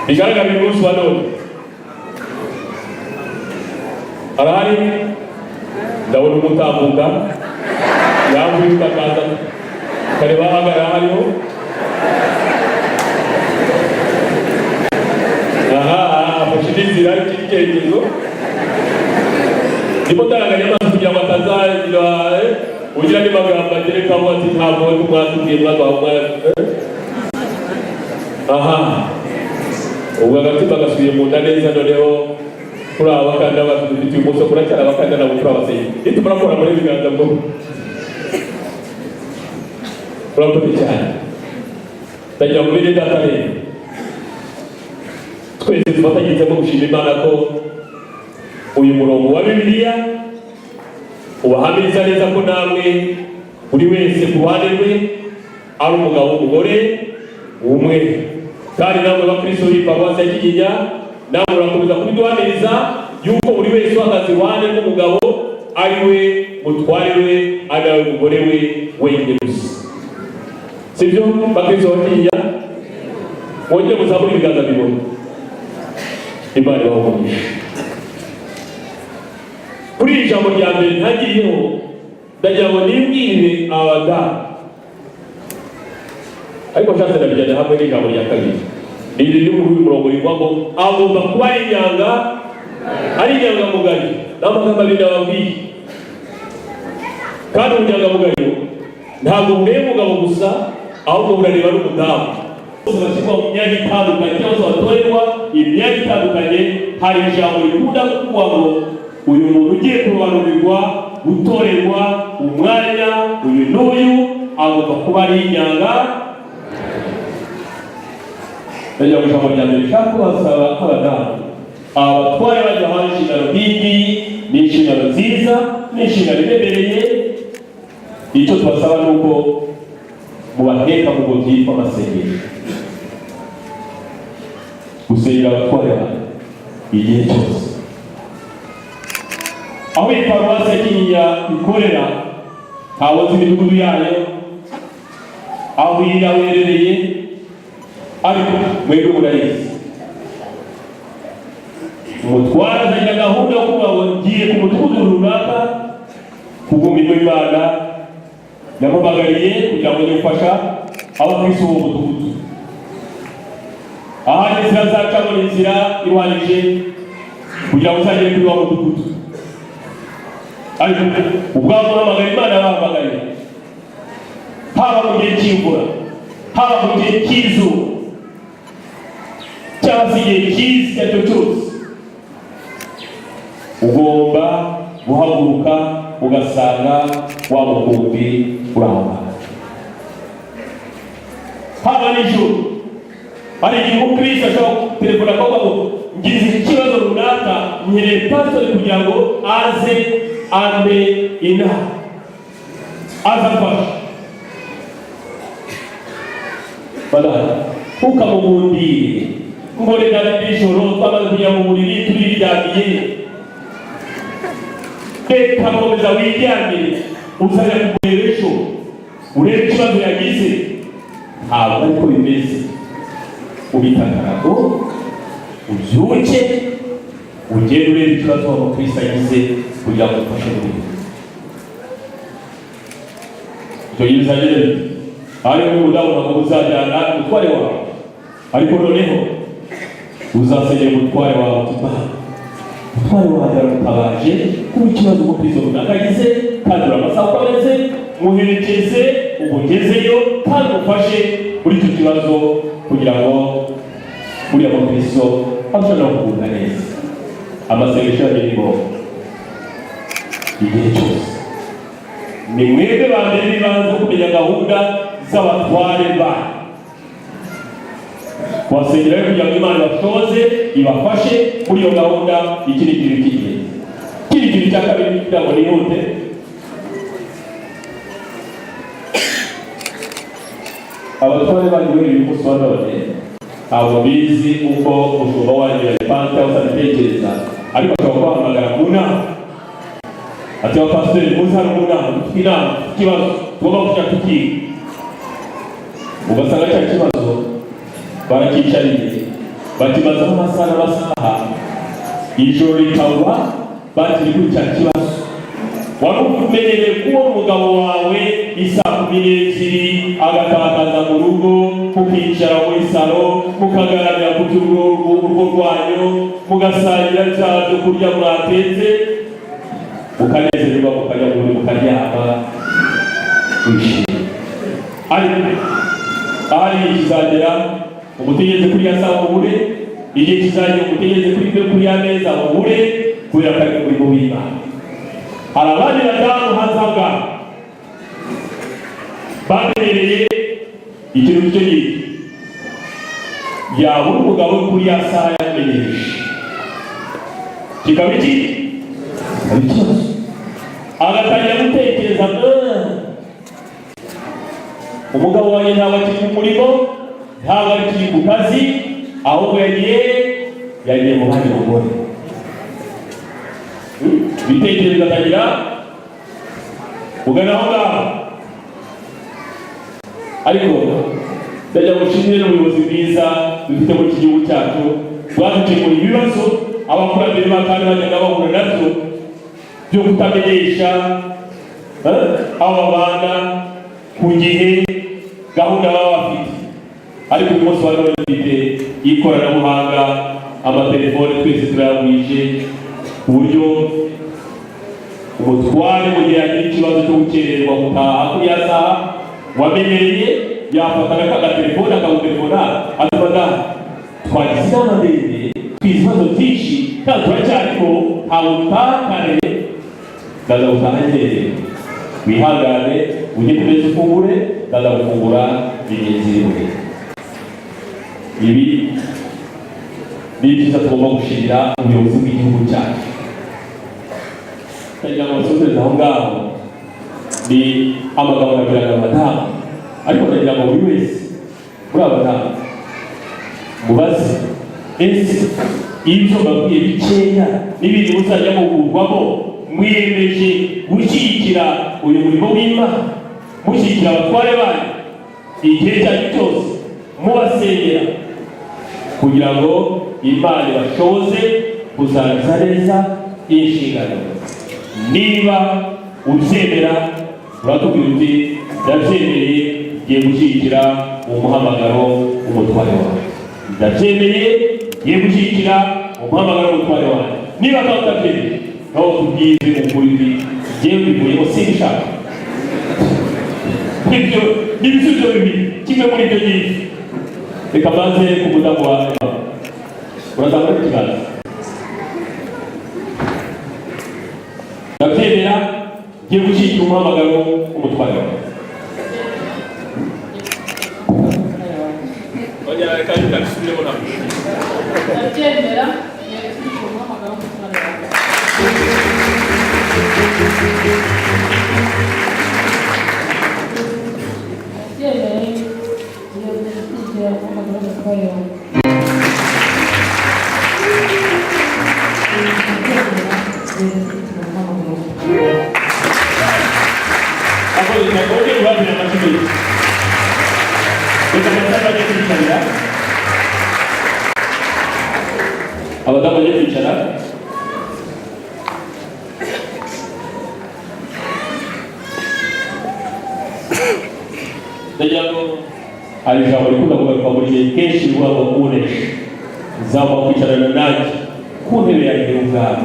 bigaragara uyu munsi wa none arahari. Ndabona umutambuka yambuye ukakaza kareba ahagarara hariho. icyerekezo ndimo ndaranganya amaso kugira ngo atazagira ugira n'amagambo agerekaho ati ntabwo wari mwatubwiye mwagaho aha ubu agatima gasubiye mu nda neza noneho kuri abakanda badufitiye umunsi kuracyari abakanda nabo turabaseye nitumara kubona muri ibiganza bwo urakoze cyane ndagira ngo bene data rero twese tufatanyirize gushima Imana ko uyu murongo wa Bibiliya ubahamiriza neza ko namwe buri wese ku ruhande rwe ari umugabo w'umugore umwe kandi namwe bakristo b'Iparuwasi ya Kinyinya namwe murakomeza kubiduhamiriza yuko buri wese uhagaze iruhande rw'umugabo ari we mutware we ari we mugore we wenyine gusa sibyo bakristo ba Kinyinya wongere muzamure ibiganza bibona Imana ibahe kuri iri jambo rya mbere ntagiriyeho ndagira ngo nibwire abadamu ariko nshatse nabijyana hamwe n'ijambo rya kabiri iri riri muri uyu murongo rivuga ngo agomba kuba ari inyangamugayo n'amagambo abiri nababwiye kandi ubunyangamugayo ntabwo bureba umugabo gusa ahubwo burareba n'umudamu bose bashyirwa mu myanya itandukanye cyangwa se batorerwa imyanya itandukanye hari ijambo rikunda kuvuga ngo uyu muntu ugiye kurobanurirwa gutorerwa umwanya uyu n'uyu agomba kuba ari inyanga ndagira ngo ijambo rya mbere rishaka kubasaba abadamu abatware bajya hanze inshingano nk'iyi ni inshingano nziza ni inshingano iremereye icyo tubasaba ni uko mubaheka mu ngo byitwa amasengesho gusengera abatware banyu igihe cyose aho Iparuwasi ya Kinyinya ikorera ntawe uzi imidugudu yayo aho iraherereye ariko mwebwe murayizi umutware azanye gahunda yo kuvuga ngo ngiye ku mudugudu runaka kubw'umurimo w'Imana yamubagariye kugira ngo njye gufasha abakristo b'uwo mudugudu ahandi inzira zacamo inzira iruhanije kugira ngo uzagere kuri wa mudugudu ariko ubwabo bahamagara Imana bahamagariye haba mu gihe cy'imvura haba mu gihe cy'izuba cyangwa se igihe cyiza icyo ari cyo cyose ugomba guhaguruka ugasanga wa mukumbi uramba haba nijoro hari igihe umukristo ashobora telefona akavuga ngo ngize ikibazo runaka nkeneye pastori kugira ngo aze ambe inama azafasha badahari ntukamugundire ngo reka nijoro twamaze kujya mu buriri turiryamiye reka komeza wiryamire uzajya kumureba ejo urebe ikibazo yagize ntabwo ariko bimeze ubitakarago ubyuke ugende urebe ikibazo umukristo yagize kugira ngo ufashe muri ibyo yizagere ariko umudamu ntabwo uzajyana umutware wawe ariko noneho uzasengera umutware wawe umutware wawe aratabaje kuba ikibazo umukristo runaka agize kandi uramasaha uko ameze muherekeze umugezeyo kandi umufashe muri icyo kibazo kugira ngo uriya mukristo ashobora kugubwa neza amasengesho yagiye ni ngombwa igihe cyose ni mwebwe ba mbere bibanze kumenya gahunda z'abatware banyu kubasengera kugira ngo Imana ibashoboze ibafashe muri iyo gahunda iki ni ikintu cy'ingenzi ikindi kintu cya kabiri kugira ngo nihute abatware banyu uyu munsi wa none ntabwo bizi uko umushumba wanyu yabipanze cyangwa se abitekereza ariko ashobora kubahamagara mu nama ati abapasiteri muze hano mu nama dufite inama ikibazo tugomba kujya tukiga ugasanga cya kibazo barakicariye bakimazeho amasaha n'amasaha ijoro rikaba bakiri kuri cya kibazo wari umenyereye kubona umugabo wawe isaa 12 agatakaza mu rugo mukicara muri salo mukaganira ku urugo rwanyu mugasangira byo kurya mwatetse mukanezerwa mukajya mukaryama wishimye. ariko ahari kizagera umutegeze kuri ya sawa ubure, igihe kizagera umutegeze kuri ya meza ubure, kubera ko ari umurimo w'Imana. hari abandi badamu hazaga babereye ikintu cyo gito yabura umugabo kuri ya saha yamenyereje kikaba iki ikibazo, agatangira gutekereza umugabo wanjye ntabwo akiri mu murimo, ntabwo akiri ku kazi, ahubwo yagiye mu bandi bagore. Ibitekerezo bigatangira kugana aho ngaho. ariko ndajya gushimira n'ubuyobozi bwiza dufite muri iki gihugu cyacu bwadukemura ibibazo abakurambere bakandi bajyaga bahura nabyo byo kutamenyesha abo bana ku gihe gahunda baba bafite. ariko uyu munsi wari dufite ikoranabuhanga, amatelefone twese turayagwije ku buryo umutware mu gihe yagira ikibazo cyo gukererwa gutaha kuri ya saha wamenyereye yafataga k'agatelefone akawutelefona atuma twagize inama ndende twize ibibazo byinshi kandi turacyariko ntawe utakane ndaza gutaha ngereye wihangane ujye ku meza ufungure ndaza gufungura binezerewe. ibi ni byiza tugomba gushimira ubuyobozi bw'igihugu cyacu. ndagira ngo basozereze aho ngaho ni amagambo nabwiraga abadamu, ariko ndagira ngo buri wese muri aba badamu mubaze ese ibyo mbabwiye bikeya n'ibindi muzajya muhugurwamo mwiyemeje gushyigikira uyu murimo w'Imana, mushyigikira abatware banyu igihe cyanyu cyose mubasengera kugira ngo Imana ibashoboze kuzarangiza neza inshingano. niba ubyemera uratubwira uti ndabyemeye ngiye gushyigikira umuhamagaro w'umutware wawe, ndabyemeye ngiye gushyigikira umuhamagaro w'umutware wawe. niba utabyemeye naho tubyize ukuri ngiye mbivuyemo simbishaka. ibyo ni ibisubizo bibiri, kimwe muri ibyo ngibyo. reka maze ku mudamu wawe urazamura ikiganza. ndabyemera ngiye gushyigikira umuhamagaro w'umutware wawe. reka bisubiremo ntabwo ndabyemera ngiye gushyigikira umuhamagaro w'umutware wawe. abadamu bagiye kwicara. ndagira ngo hari ijambo rikunda kugaruka buri gihe kenshi rivuga ngo kunesha uzaba kwicarana nanjye ku ntebe yanjye ubwawe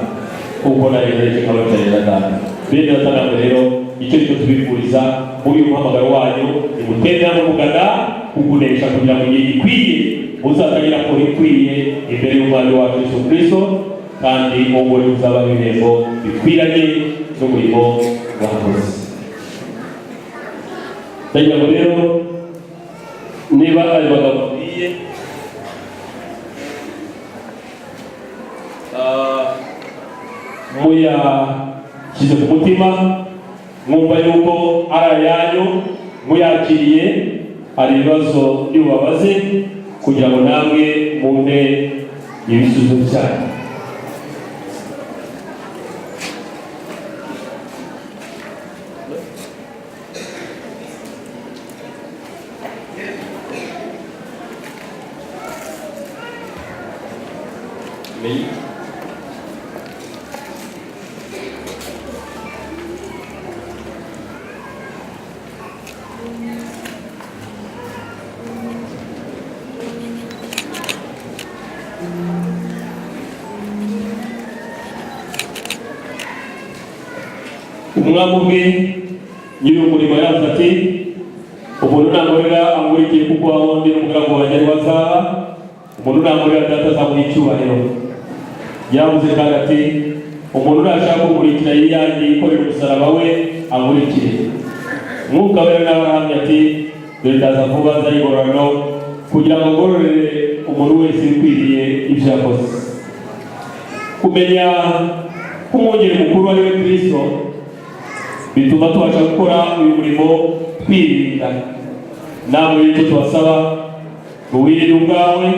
kuko naregereje nkabacarira data. bene batanamu rero icyo cyo tubifuriza muri uyu muhamagaro wanyu nimutenda mugana kugunesha kugira ngo igihe gikwiye uzatagera kuri ikwiye imbere y'umwami wacu Yesu Kristo, kandi wowe uzabaho ibihembo bikwiranye n'umurimo wakoze. ndagira ngo rero niba ari bagabo babwiye muyashyize ku mutima, mwumva yuko ari ayanyu muyakiriye, hari ibibazo by'ubabaze kugira ngo namwe mumpe ibisubizo byanyu. umwami ubwe nyiri umurimo yavuze ati umuntu nangorera angurikiye kuko aho ndi n'umugaragu wanjye ari wazaba, umuntu nangorera data azamuha icyubahiro. Yavuze kandi ati umuntu nashaka kumurikira yiyange yikorera umusaraba we amurikire. Mwuka wera nawe arahamya ati dore ndaza vuba nzanye ingororano kugira ngo ngororere umuntu wese ukwiriye ibyo yakoze. Kumenya ko umwungeri mukuru ari we Kristo bituma tubasha gukora uyu murimo twirinda. Namwe icyo tubasaba ngo wirinde ubwawe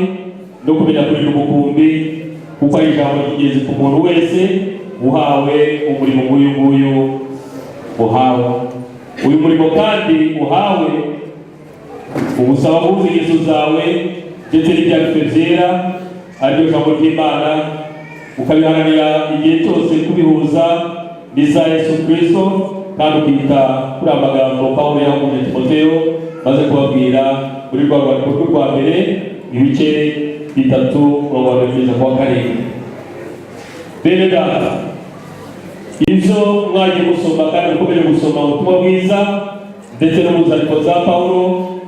no kumenya kurinda umukumbi, kuko ari ijambo ry'ingenzi ku muntu wese uhawe umurimo nk'uyu nguyu uhawe. Uyu murimo kandi uhawe ugusaba guhuza ingeso zawe ndetse n'ibyanditswe byera ariryo jambo ry'Imana, ukabiharanira igihe cyose kubihuza n'iza Yesu Kristo, kandi ukita kuri amagambo Pawulo yahumuje Timoteyo maze kubabwira muri rwa rwandiko rwa mbere ibice 3:1-4. Bene data, ibyo mwagiye gusoma kandi mukomeje gusoma ubutumwa bwiza ndetse no mu nzandiko za Pawulo,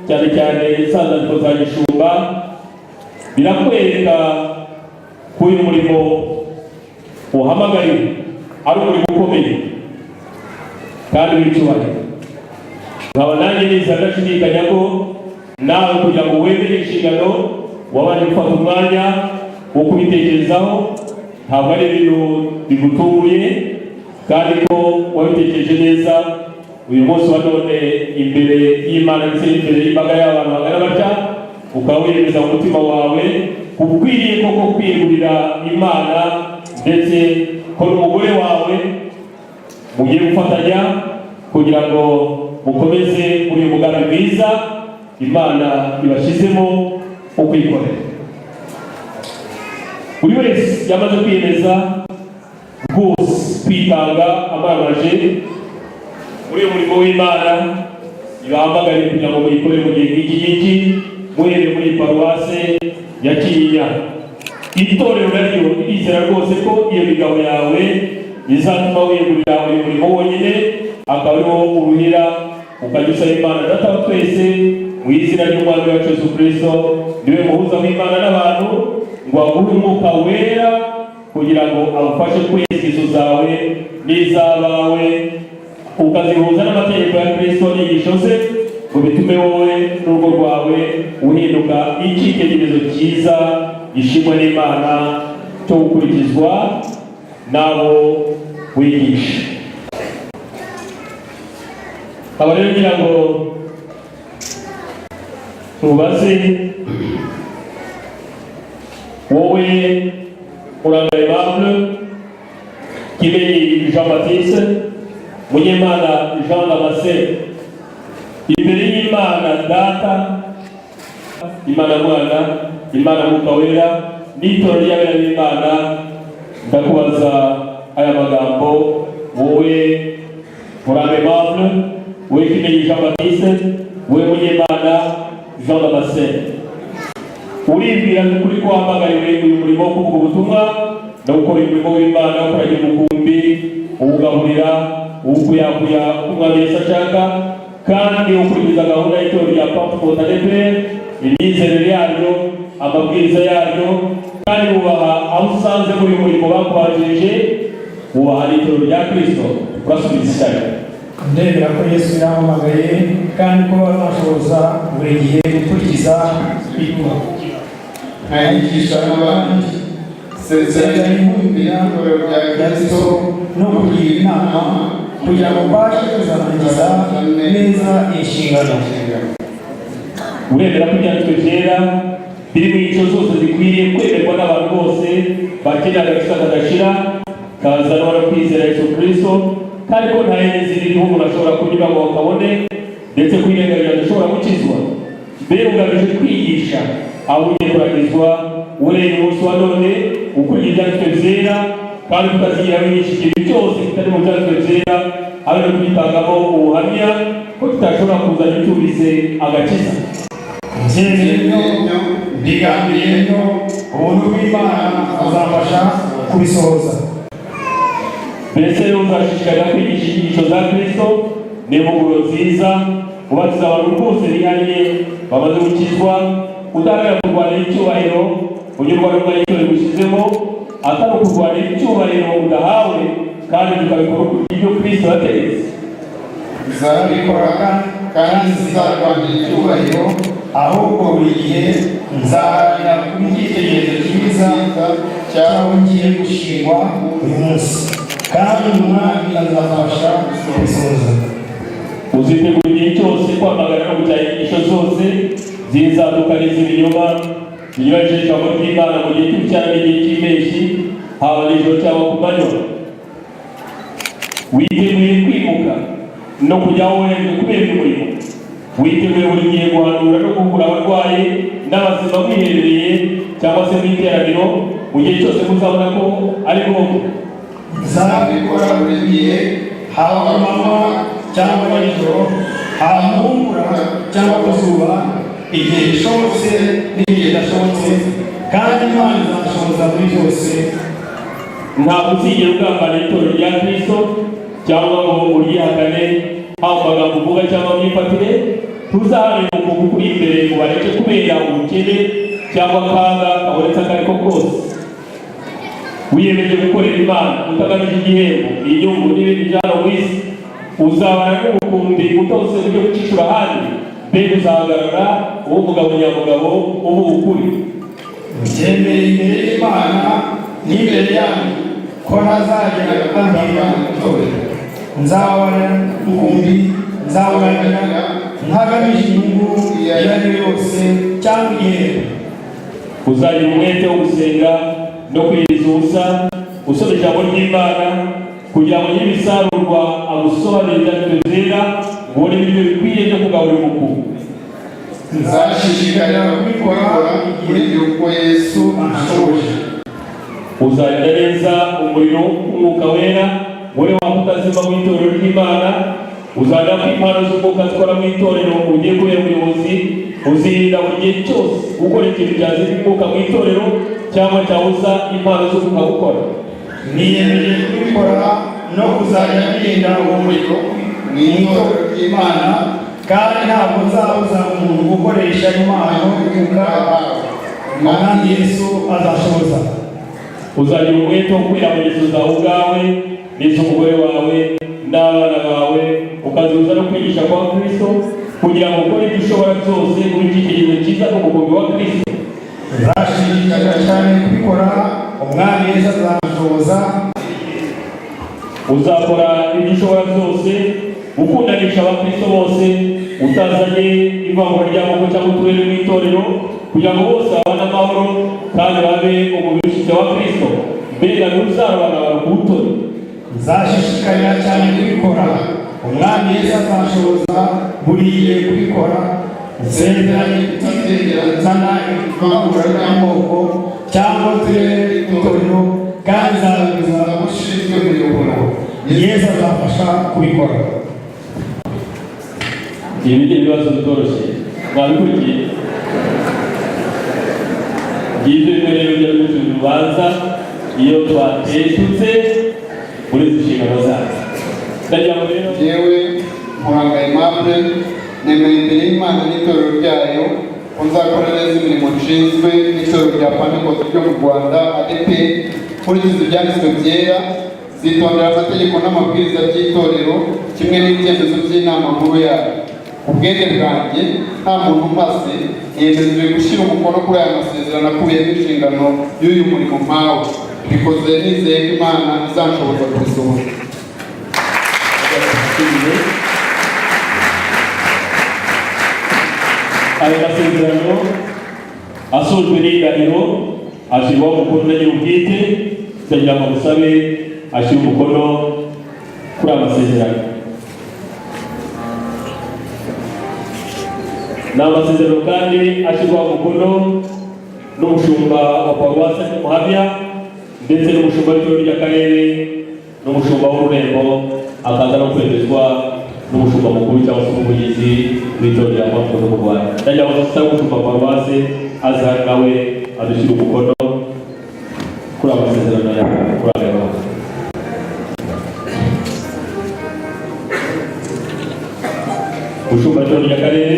cyane cyane za nzandiko za Gishumba, birakwereka ko uyu murimo uhamagariwe ari umurimo ukomeye kandi w'icyubahiro. Nkaba nanjye niza ndashidikanya ko nawe kugira ngo wemere inshingano wabanje gufata umwanya wo kubitekerezaho, ntabwo ari ibintu bigutunguye kandi ko wabitekereje neza. Uyu munsi wa none imbere y'Imana ndetse imbere y'imbaga y'abantu bangana batya, ukaba wiyemeza mu mutima wawe ukwiriye koko kwiyegurira Imana ndetse ko n'umugore wawe mugiye gufatanya kugira ngo mukomeze muri uyu mugambi mwiza Imana ibashyizemo wo kwikorera. Buri wese yamaze kwiyemeza rwose kwitanga amaraje muri uyu murimo w'Imana ibahamagariye kugira ngo muyikorere mu gihe nk'iki muhereye muri paruwase ya Kinyinya. Itorero naryo rizera rwose ko iyo migabo yawe izatuma wiyegurira uyu murimo wonyine, akaba ariwo uruhira ukajya usaba Imana Data wa twese mu izina ry'Umwami wacu Yesu Kristo, niwe muhuza w'Imana n'abantu, ngo aguhe umwuka wera kugira ngo agufashe kweza ingeso zawe n'iz'abawe, ukazihuza n'amategeko ya Kristo n'inyigisho ze, ngo bitume wowe n'urugo rwawe uhinduka icyitegererezo cyiza gishimwa n'Imana cyo gukurikizwa n'abo wigisha. Aba rero ngira ngo tubaze wowe Urangaye Aimable, Kimenyi Jean Baptiste, Munyemana Jean Damascene, imbere y'Imana Data, Imana Mwana, Imana Mwuka Wera n'itorero ry'abera b'Imana, ndakubaza aya magambo wowe Urangaye Aimable, wowe Kimenyi Jean Baptiste, wowe Munyemana Jean Damascene, uribwira ukuri ko wahamagariwe uyu murimo wo kuvuga ubutumwa no gukora umurimo w'Imana, kuragira umukumbi, uwugaburira, uwukuyakuya umwami Yesu ashaka, kandi ukurikiza gahunda y'itorero rya Pape Fontaine, imyizerere yaryo, amabwiriza yaryo, kandi wubaha aho usanze muri uyu murimo bakubanjirije, wubaha n'itorero rya Kristo. Urasubiza ishyaka. Ndemera ko Yesu yahamagaye kandi ko bazashoboza buri gihe gukurikiza ituro. ayigisha n'abandi sezeranya inkumbira rya Kristo no kugira inama kugira ngo mbashe kuzarangiza neza inshingano. Uremera ko ibyanditswe byera biri mu nyigisho zose zikwiriye kwemerwa n'abantu bose bakenera agakiza kadashira kazanwa no kwizera Yesu Kristo, kandi ko nta yindi ziriho umuntu ashobora kunyura ngo bakabone, ndetse kwirengagiza adashobora gukizwa. Mbere ugamije kwigisha aho ugiye kuragizwa ureba umunsi wa none ukurikiza ibyanditswe byera, kandi tukazigira wigisha ikintu cyose kitari mu byanditswe byera, abe no kwitangamo ubuhamya ko tutashobora kuzana iturize agakiza. Ndigambiriye ko ubuntu bw'Imana azafasha kubisohoza. mbese rero uzashishikarira kwigisha inyigisho za Kristo n'impuguro nziza ubatiza abantu rwose bihariye bamaze gukizwa udahagarara kurwanira icyubahiro unyurwa n'umwanya gushyizemo atari ukurwanira icyubahiro udahawe kandi tukabikora ibyo Kristo yategetse. Nzabikora kandi zizarwanira icyubahiro ahubwo buri gihe nzaharanira kuba icyitegererezo cyiza cyaho ngiye gushingwa uyu munsi kandi umwami azafasha gusohoza. Uzitegura igihe cyose kwamagana no gucyaha inyigisho zose zizadukaniza ibinyoma binyuranyije ijambo ry'Imana mu gihe cy'ubucyana n'igihe cy'impeshyi haba nijoro cyangwa ku manywa. Witeguye kwimuka no kujya aho wejwe kubera umurimo. Witeguye buri gihe guhanura no kuvura abarwayi n'abazima mwiherereye cyangwa se mu iteraniro mu gihe cyose muzabona ko ari ngombwa. Nzabikora buri gihe haba ku manywa cyangwa nijoro, haba mu mvura cyangwa ku zuba, igihe bishobotse n'igihe bidashobotse, kandi Imana izashoboza muri byose. Ntabwo uzigera ugambanira itorero rya Kristo cyangwa ngo uryihakane haba mu magambo uvuga cyangwa mu myifatire. Tuzaharanira ukuboko kuri imbere ngo bareke kubera ubukene cyangwa akaga kabonetse ako ari ko kose. Wiyemeje gukorera Imana utagamije igihembo, inyungu n'ibindi byaro mu isi, uzabana n'ubukumbi utose ujye gucishura ahandi, mbega uzahagarara uwo mugabo nyamugabo uvuga ukuri. Byemeye imbere y'Imana n'imbere yanyu ko ntazagera ambwira itorero. Nzabona ubukumbi, nzaburangira ntagamije inyungu iyo ari yo yose cyangwa igihembo. Uzagira umwete wo gusenga no kwiriza ubusa usoma ijambo ry'Imana kugira ngo n'ibisarurwa agusobanurira ibyanditswe byera ubone ibyo bikwiye byo kugaburira umukungu. Nzashishikarira kubikora igihe uko Yesu anshoboje. Uzajya neza umuriro w'umwuka wera wowe waba utazima mu itorero ry'Imana. Uzajya ku impano z'umwuka zikora mu itorero ugiye kubera umuyobozi. Uzirinda buri gihe cyose gukora ikintu cyazira umwuka mu itorero cyangwa cyabuza impano z'umwuka gukora. Niyemeje kubikora no kuzajya nirinda uwo muriro mu itorero ry'Imana, kandi ntabwo nzabuza umuntu gukoresha impano y'umwuka kandi Yesu azashoboza. Uzagira umwete wo kwira mu ngeso zawe ubwawe n'iz'umugore wawe n'abana bawe, ukazihuza no kwigisha kwa Kristo kugira ngo ukore ibyo ushobora byose muri iki gihe cyiza n'umukumbi wa Kristo. Nzashishikarira cyane kubikora, umwami Yesu azashoboza. Uzakora ibyo ushobora byose ukundanisha abakristo bose, utazanye ivangura ry'amoko cyangwa uturere mu itorero, kugira ngo bose babane amahoro kandi babe umubiri ushize wa Kristo. Mbega ntuzarabana ku butoni. Nzashishikarira cyane kubikora, umwami Yesu azashoboza buri gihe kubikora. Nsezeranye kutazigera nzana ivangura ry'amoko cyangwa uturere itorero, kandi nzababwiza abashinzwe kuyobora. Yesu azafasha kubikora. Ibi ni ibibazo bitoroshye mwabikurikiye. Ngibyo bimwe rero byo urubanza iyo twateshutse muri izi nshingano zacu. Ndagira ngo rero yewe Muhanga Aimable nemeye imbere y'Imana n'itorero ryayo ko nzakora neza imirimo nshinzwe n'itorero rya Pentecost ryo mu Rwanda ADP nkurikiza ibyanditswe byera, zitondera amategeko n'amabwiriza by'itorero kimwe n'ibyemezo by'inama nkuru yayo. Ubwenge bwanjye nta muntu umaze yemerewe gushyira umukono kuri aya masezerano akubiyemo inshingano y'uyu murimo mpawe. Bikoze nizeye ko Imana izanshoboza kubisohoza. ayo masezerano asojwe n'indahiro ashyirwaho umukono na nyir'ubwite. Ndagira ngo musabe ashyire umukono kuri aya masezerano. Ni amasezerano kandi ashyirwaho umukono n'umushumba wa paruwasi Muhamya ndetse n'umushumba w'itorero ry'akarere n'umushumba w'ururembo, akaza no kwemezwa n'umushumba mukuru cyangwa se umuvugizi w'itorero rya Pentecost mu Rwanda. Ndagira ngo dusabe umushumba wa paruwasi aza nawe adushyire umukono kuri aya masezerano ya kuri aya ry'akarere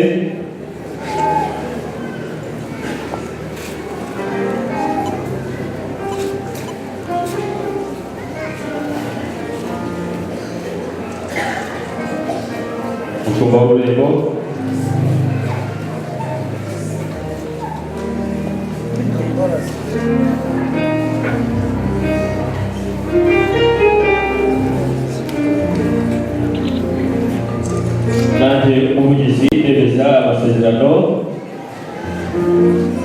umushumba w'ururembo nanjye umuvugizi nemeza amasezerano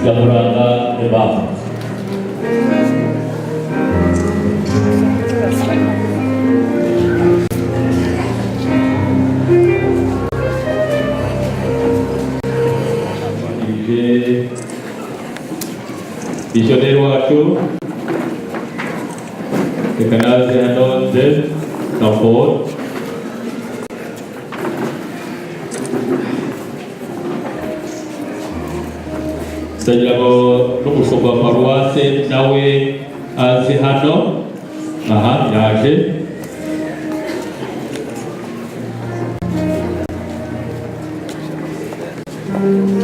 ya Muranga Aimable. Visionnaire wacu reka naze hano nze na Paul ndagira ngo n'umushumba wa paruwase nawe aze hano aha yaje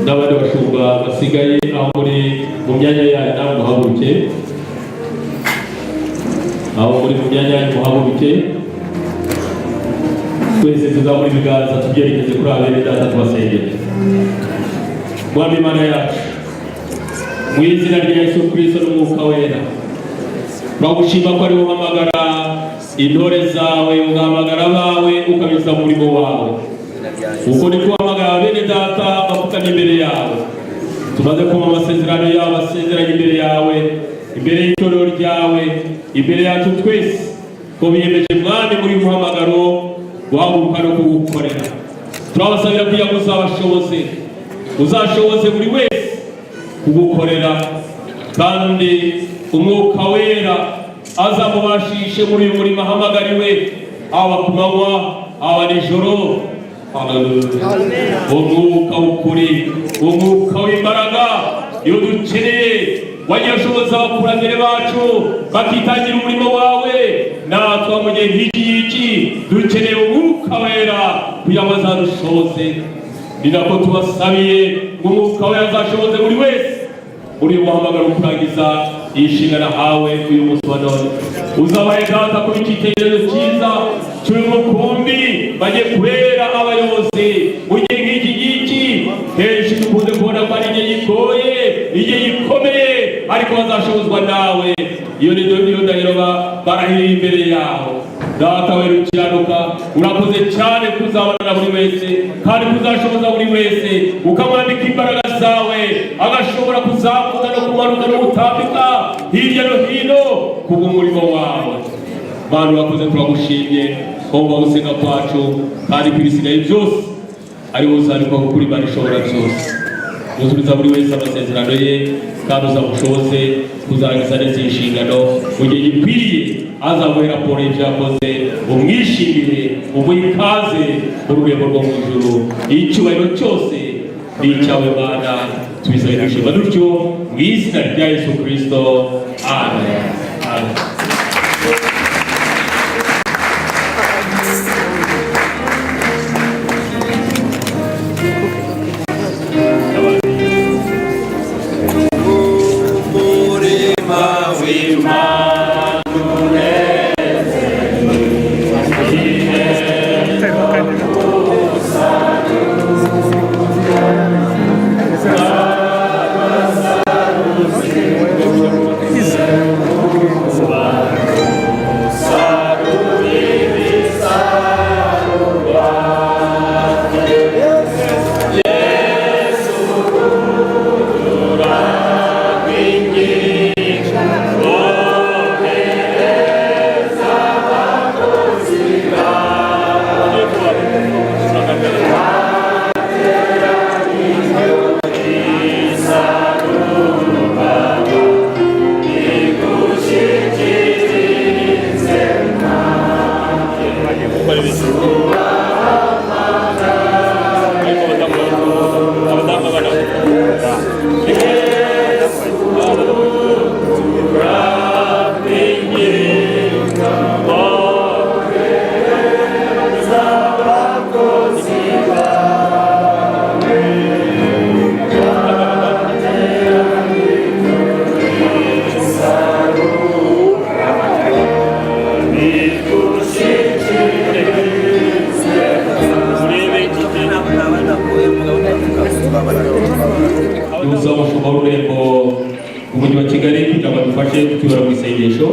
n'abandi bashumba basigaye aho muri mu myanya yanyu nawe muhaguruke aho muri mu myanya yanyu muhaguruke twese tuzamura ibiganza tubyerekeze kuri abene data tubasengere. Mwami Imana yacu mu izina rya Yesu Kristo n'umwuka wera turagushima ko ari wowe uhamagara intore zawe ugahamagara abawe ukabiza mu murimo wawe uko ni guhamagara bene data bapfukamye imbere yawe tumaze kumva amasezerano yawe basezeranye imbere yawe imbere y'itorero ryawe imbere yacu twese ko biyemeje mwami muri muhamagaro guhaguruka no kugukorera turabasabira kugira ngo uzashoboze buri wese kugukorera kandi umwuka wera azamubashishe muri uyu murimo ahamagariwe aba ku manywa aba nijoro. Umwuka w'ukuri umwuka w'imbaraga iyo dukeneye wagiye ushoboza abakurambere bacu bakitangira umurimo wawe natwe mu gihe nk'iki dukeneye umwuka wera kugira ngo azadushoboze. Ni nako tubasabiye ngo umwuka wera azashoboze buri wese uri muhamagaro kurangiza inshingano hawe uyu munsi wa none uzabaye data kuri icyitegererezo cyiza cy'umukumbi bagiye kubera abayobozi mu gihe nk'iki kenshi dukunze kubona ko ari igihe gigoye igihe gikomeye ariko bazashobozwa nawe iyo niyo ndahiro barahiriye imbere yawe data wera ukiranuka urakoze cyane kuzabana na buri wese kandi kuzashoboza buri wese ukamwambika imbaraga zawe agashobora kuzamuka no kumanuka no gutambika hirya no hino kubw'umurimo wawe. Mana urakoze turagushimye kumva gusenga kwacu kandi kwibisigaye byose ari wowe uzabikwa kuri Imana ishobora byose uzubiza buri wese amasezerano ye kandi uzamushoboze kuzarangiza neza inshingano mu gihe gikwiriye azaguhe raporo y'ibyo yakoze umwishimire umuhe ikaze mu rurembo rwo mu ijuru icyubahiro cyose ni icyawe Mana tubisabe dushima dutyo mu izina rya Yesu Kristo amen. Amen. Wow. duhuza umushumba w'ururembo mu mujyi wa Kigali kugira ngo badufashe kutuyobora mu isengesho.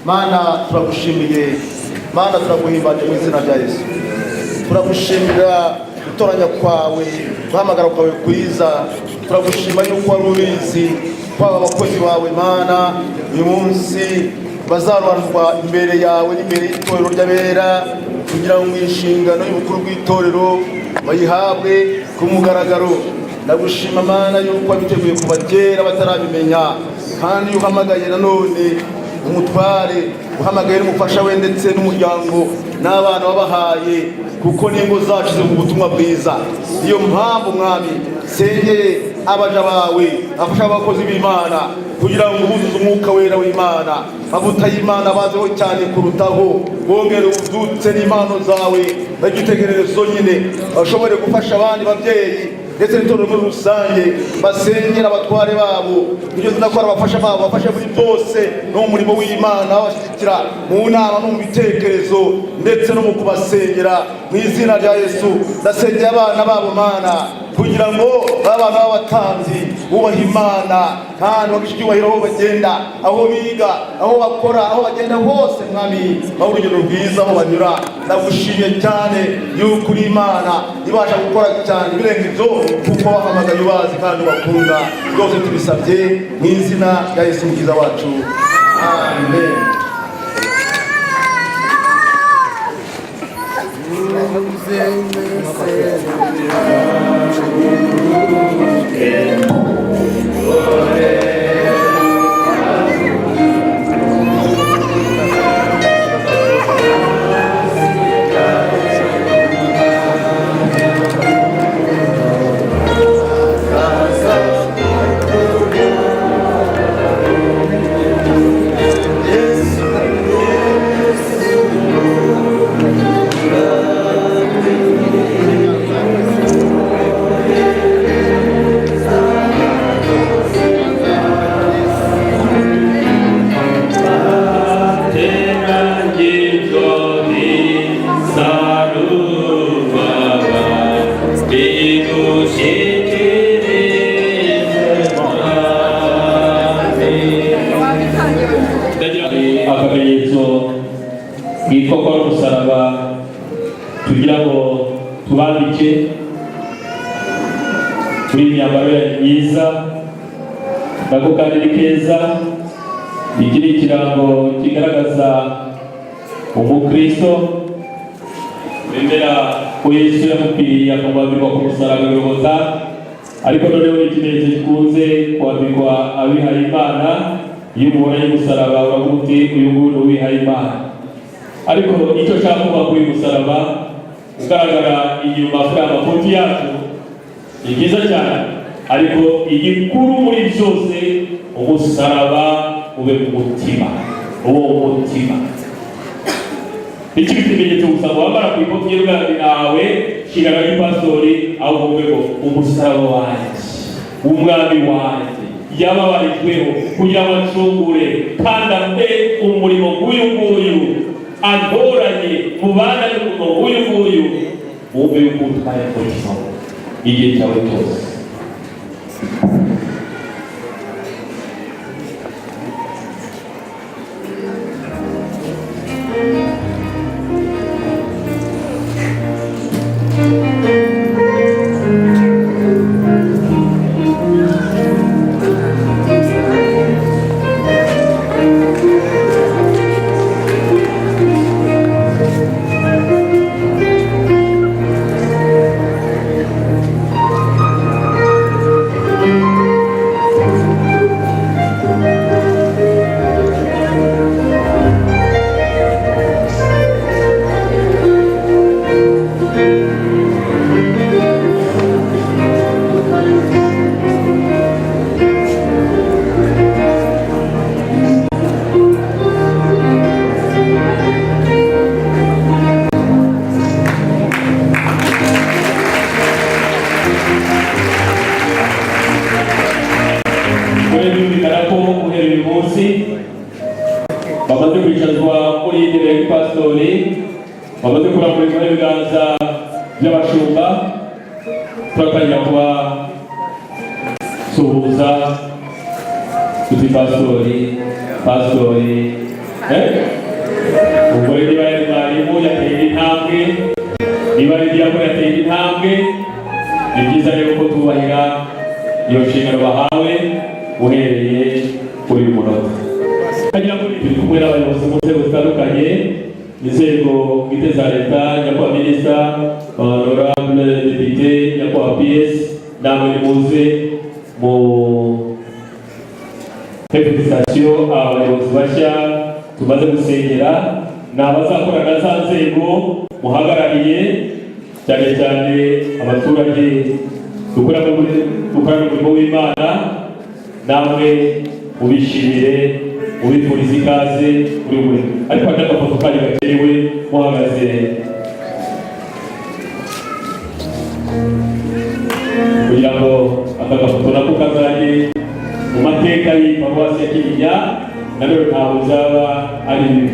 Mana turagushimiye, Mana turaguhimbaje mu izina rya Yesu. Turagushimira gutoranya kwawe, guhamagara kwawe kwiza. Turagushima yuko wari ubizi kwaba abakozi bawe Mana uyu munsi bazarobanurwa imbere yawe n'imbere y'itorero ry'abera kugira ngo inshingano y'ubukuru bw'itorero bayihabwe ku mugaragaro. Ndagushima Mana yuko wabiteguye kuva kera batarabimenya, kandi iyo uhamagaye nanone umutware, uhamagaye n'umufasha we ndetse n'umuryango n'abana wabahaye, kuko n'ingo zacu ziri mu butumwa bwiza. Niyo mpamvu mwami sengeye abaja bawe, afasha abakozi b'Imana kugira ngo buzuze umwuka wera w'Imana, mavuta y'Imana bazeho cyane kurutaho, bongere ubudutse n'impano zawe, bagitegererezo nyine bashobore gufasha abandi babyeyi ndetse n'itorero muri rusange, basengera abatware babo ibyo zinakora abafasha babo bafashe muri byose no mu murimo w'Imana, bashyigikira mu nama no mu bitekerezo ndetse no mu kubasengera mu izina rya Yesu. Ndasengera abana babo Mana kugira ngo babana b'abatanzi bubaha Imana kandi bagisha icyubahiro aho bagenda, aho biga, aho bakora, aho bagenda hose mwami, aho urugendo rwiza aho banyura. Ndagushimiye cyane yuko uri Imana ibasha gukora cyane ibirenga ibyo, kuko wahamagaye ubazi kandi ubakunda. Byose tubisabye mu izina rya Yesu mukiza wacu, amen. Akamenyetso kitwa kwa umusaraba tugira ngo tubambike kuri imyambaro myiza, nako kandi ni keza. Iki ni ikirango kigaragaza umukristo wemera ko Yesu yamupiriye akamwambikwa ku musaraba w'Igorogota, ariko noneho ikimenyetso gikunze kwambikwa abihaye Imana. Iyo umubonye umusaraba uravuga uti uyu nguyu ni uwihaye Imana. Ariko icyo nshaka kuvuga kuri uyu musaraba ugaragara inyuma kuri aya mafoto yacu ni byiza cyane, ariko igikuru muri byose umusaraba ube mu mutima, uwo mutima. Iki kimenyetso gusa wambara ku ifoto y'urwanda nawe shingana y'ipastori, aho uvuge ngo umusaraba wanjye, umwami wanjye yababarijweho kugira ngo acungure kandi ampe umurimo nk'uyu nguyu, antoranye mu bana n'umurimo nk'uyu nguyu. Wumve yuko utwaye politiko igihe cyawe cyose. bamaze kwicazwa muri muri iyi ntebe ya pastori bamaze kuramurika ibiganza by'abashumba turatangira kuba suhuza tuti pastori umugore niba yari mwarimu yateye intambwe niba ari diyakoni yateye intambwe ni byiza rero ko tubahira iyo nshingano bahawe uhereye kuri uyu munota kagira ngo turi kumwe n'abayobozi mu nzego zitandukanye inzego bwite za leta nyakubahwa minisita honorable depite nyakubahwa PS namwe nimuze mu felicitasiyo abayobozi bashya tumaze gusengera ni abazakorana na za nzego muhagarariye cyane cyane abaturage dukorana umurimo w'Imana namwe mubishimire mubifuriza ikaze kuri we ariko hari n'agafoto kanyu gakenewe muhagaze kugira ngo aka gafoto nako kazajye mu mateka y'iparuwasi ya Kinyinya nanone ntabwo byaba ari bibi.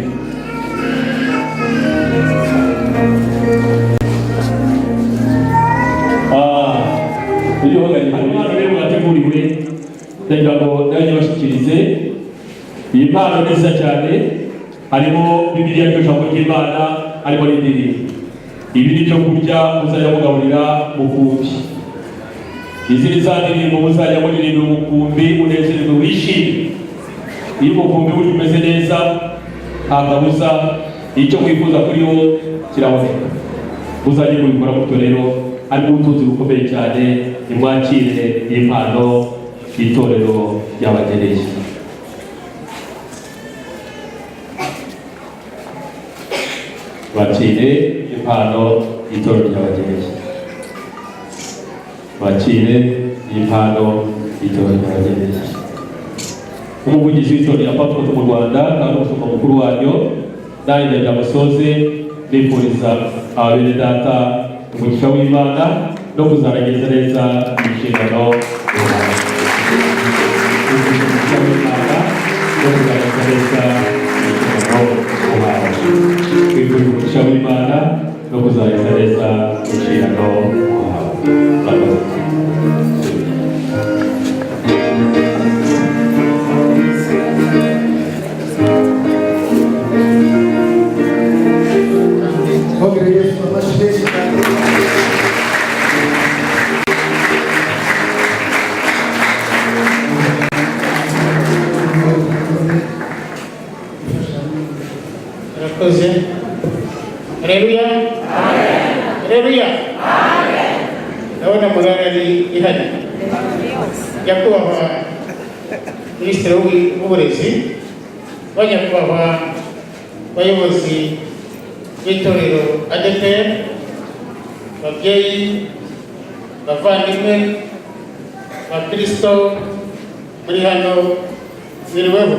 Iyo hagari mwateguriwe ndagira ngo nayo bashikirize iyi mpano nziza cyane harimo Bibiliya y'ijambo ry'Imana harimo n'indirimbo ibi ni byo kurya muzajya mugaburira mukumbi izi ni za ndirimbo muzajya muririmba umukumbi unezererwe wishimye iyo umukumbi uri umeze neza nta kabuza icyo mwifuza kuri wo kiraboneka muzajye mubikora gutyo rero harimo ubutunzi bukomeye cyane nimwakire impano y'itorero ryabagereye bakire impano y'itorero ryabagereye bakire impano y'itorero ryabagereye umuvugizi w'itorero rya Patriot mu Rwanda kandi umushumba mukuru waryo nanjye ndamusoze nifuriza abene data umugisha w'Imana no kuzarageza neza inshingano umugisha w'Imana no kuzarageza neza inshingano Haleluya. Haleluya. Naona murarari ihari. Nyakubahwa Minisitiri w'Uburezi, banyakubahwa bayobozi b'itorero ADEPR, babyeyi, bavandimwe, bakristo muri hano mwiriweho.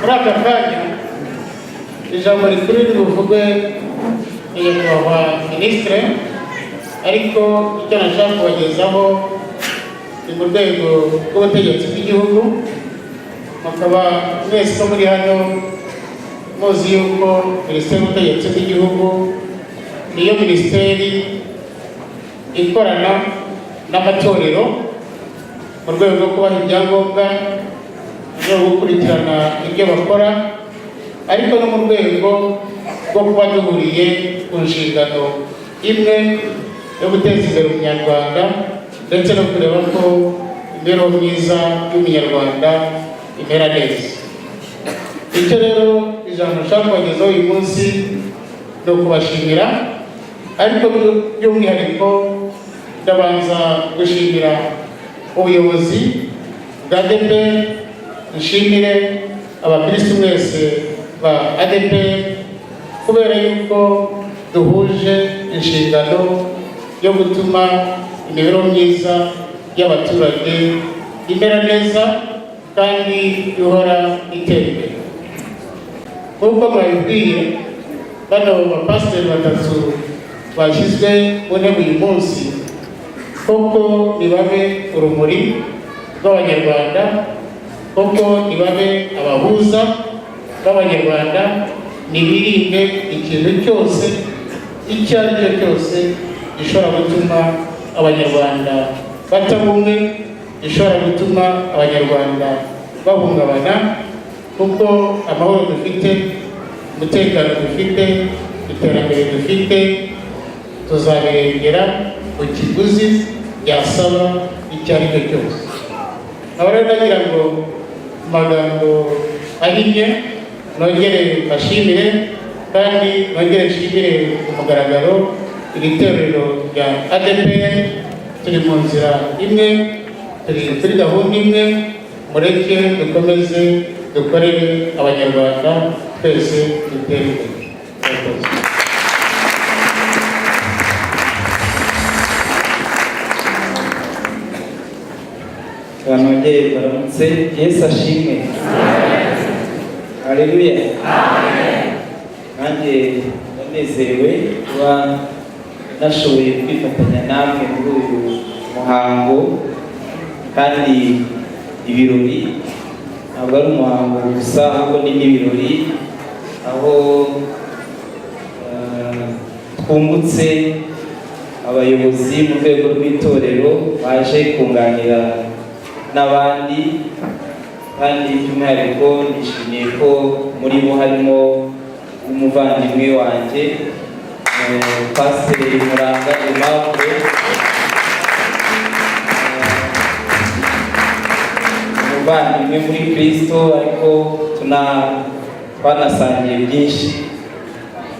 Muri aka kanya ijambo rikuru rivugwe nyakubahwa minisitiri ariko icyo nashaka kubagezaho ni mu rwego rw'ubutegetsi bw'igihugu mukaba mwese ko muri hano muzi yuko minisiteri y'ubutegetsi bw'igihugu niyo minisiteri ikorana n'amatorero mu rwego rwo kubaha ibyangombwa no gukurikirana ibyo bakora ariko no mu rwego rwo kuba duhuriye ku nshingano imwe yo guteza imbere umunyarwanda ndetse no kureba ko imibereho myiza y'umunyarwanda imera neza. Icyo rero ijambo nshaka kubagezaho uyu munsi ni ukubashimira ariko by'umwihariko ndabanza gushimira ubuyobozi bwa ADEPR, nshimire abakristo mwese ba ADEPR kubera yuko duhuje inshingano yo gutuma imibereho myiza y'abaturage imera neza kandi ihora itera imbere. Nk'uko mwabibwiye bano bapasiteri batatu bashyizwe mu ntebe uyu munsi koko nibabe urumuri rw'abanyarwanda, koko nibabe abahuza b'abanyarwanda, nibirinde ikintu cyose icyo ari cyo cyose gishobora gutuma abanyarwanda batabumwe, gishobora gutuma abanyarwanda bahungabana, kuko amahoro dufite, umutekano dufite, iterambere dufite tuzabirengera ku kiguzi byasaba icyo ari cyo cyose. Aba rero ndagira ngo mu magambo ahinnye nongere mbashimire kandi nongere nshimire ku mugaragaro iri torero rya ADEPR. Turi mu nzira imwe, turi kuri gahunda imwe, mureke dukomeze dukorere abanyarwanda twese dutere imbere. Banongere baramutse. Yesu ashimwe. Haleluya. Nanjye ndanezerewe kuba nashoboye kwifatanya namwe muri uyu muhango, kandi ibirori ntabwo ari umuhango gusa ahubwo ni n'ibirori, aho twungutse abayobozi mu rwego rw'itorero baje kunganira n'abandi, kandi by'umwihariko nishimiye ko muri bo harimo umuvandimwe wanjye Pasiteri Muranga Aimable, umuvandimwe muri Kristo, ariko twanasangiye byinshi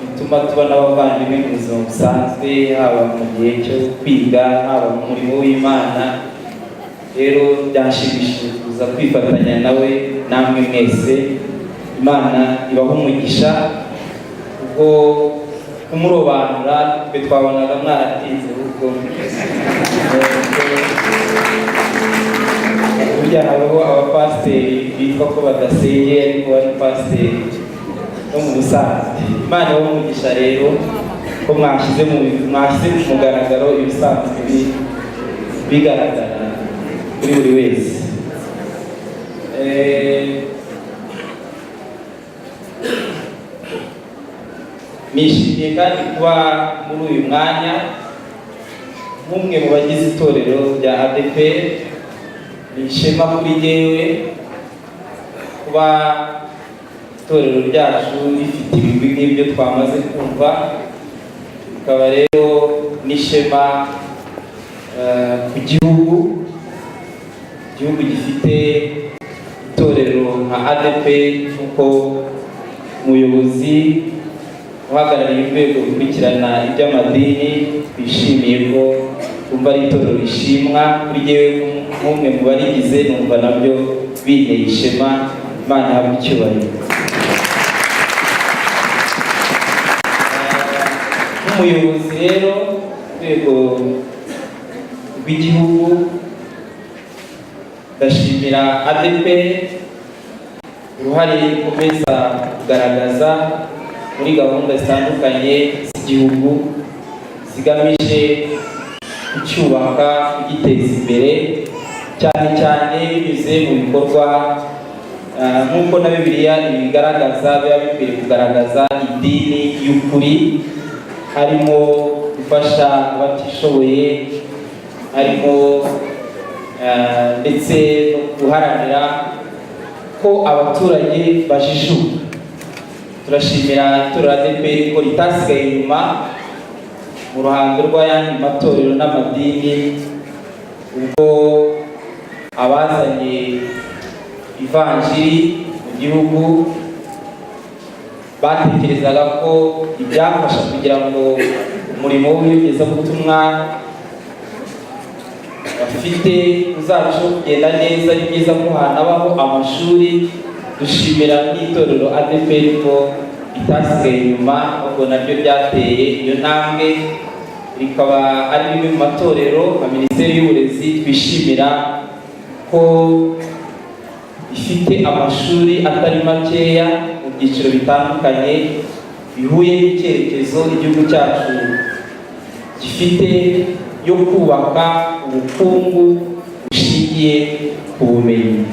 bituma tuba n'abavandimwe mu buzima busanzwe, haba mu gihe cyo kwiga, haba mu murimo w'Imana. Rero byanshimishije kuza kwifatanya nawe namwe mwese. Imana ibaha umugisha, ubwo kumurobanura twe twabonaga mwaratinze, ubwo burya habaho abapasiteri bitwa ko badasengeye ariko bari pasiteri no mu busanzwe. Imana ibaha umugisha rero ko mwashyize ku mugaragaro ibisanzwe bigaragara kuri buri wese. Nishimiye kandi kuba muri uyu mwanya nk'umwe mu bagize itorero rya ADEPR. Ni ishema kuri jyewe kuba itorero ryacu rifite ibigwi nk'ibyo twamaze kumva, bikaba rero n'ishema ku gihugu gifite itorero nka ADEPR, nk'uko umuyobozi uhagarariye urwego rukurikirana iby'amadini twishimiye ko kumva ari itorero rishimwa. Kuri jyewe nk'umwe mu barigize numva nabyo binteye ishema. Imana ihabwe icyubahiro. Nk'umuyobozi rero urwego rw'igihugu, ndashimira ADEPR uruhare rukomeza kugaragaza muri gahunda zitandukanye z'igihugu zigamije kucyubaka, kugiteza imbere, cyane cyane binyuze mu bikorwa nk'uko na Bibiliya ibigaragaza, biba bikwiye kugaragaza idini y'ukuri, harimo gufasha abatishoboye, harimo ndetse no guharanira ko abaturage bajijuka. Turashimira itorero ADEPR ko ritasigaye inyuma mu ruhando rw'ayandi matorero n'amadini, ubwo abazanye ivanjiri mu gihugu batekerezaga ko ibyafasha kugira ngo umurimo w'iyogezabutumwa bafite uzarushaho kugenda neza. Ni byiza ko hanabaho amashuri. Dushimira n'itorero ADEPR ko itasigaye inyuma, ahubwo naryo ryateye iyo ntambwe, rikaba ari rimwe mu matorero nka Minisiteri y'Uburezi twishimira ko ifite amashuri atari makeya mu byiciro bitandukanye bihuye n'icyerekezo igihugu cyacu gifite, yo kubaka ubukungu bushingiye ku bumenyi.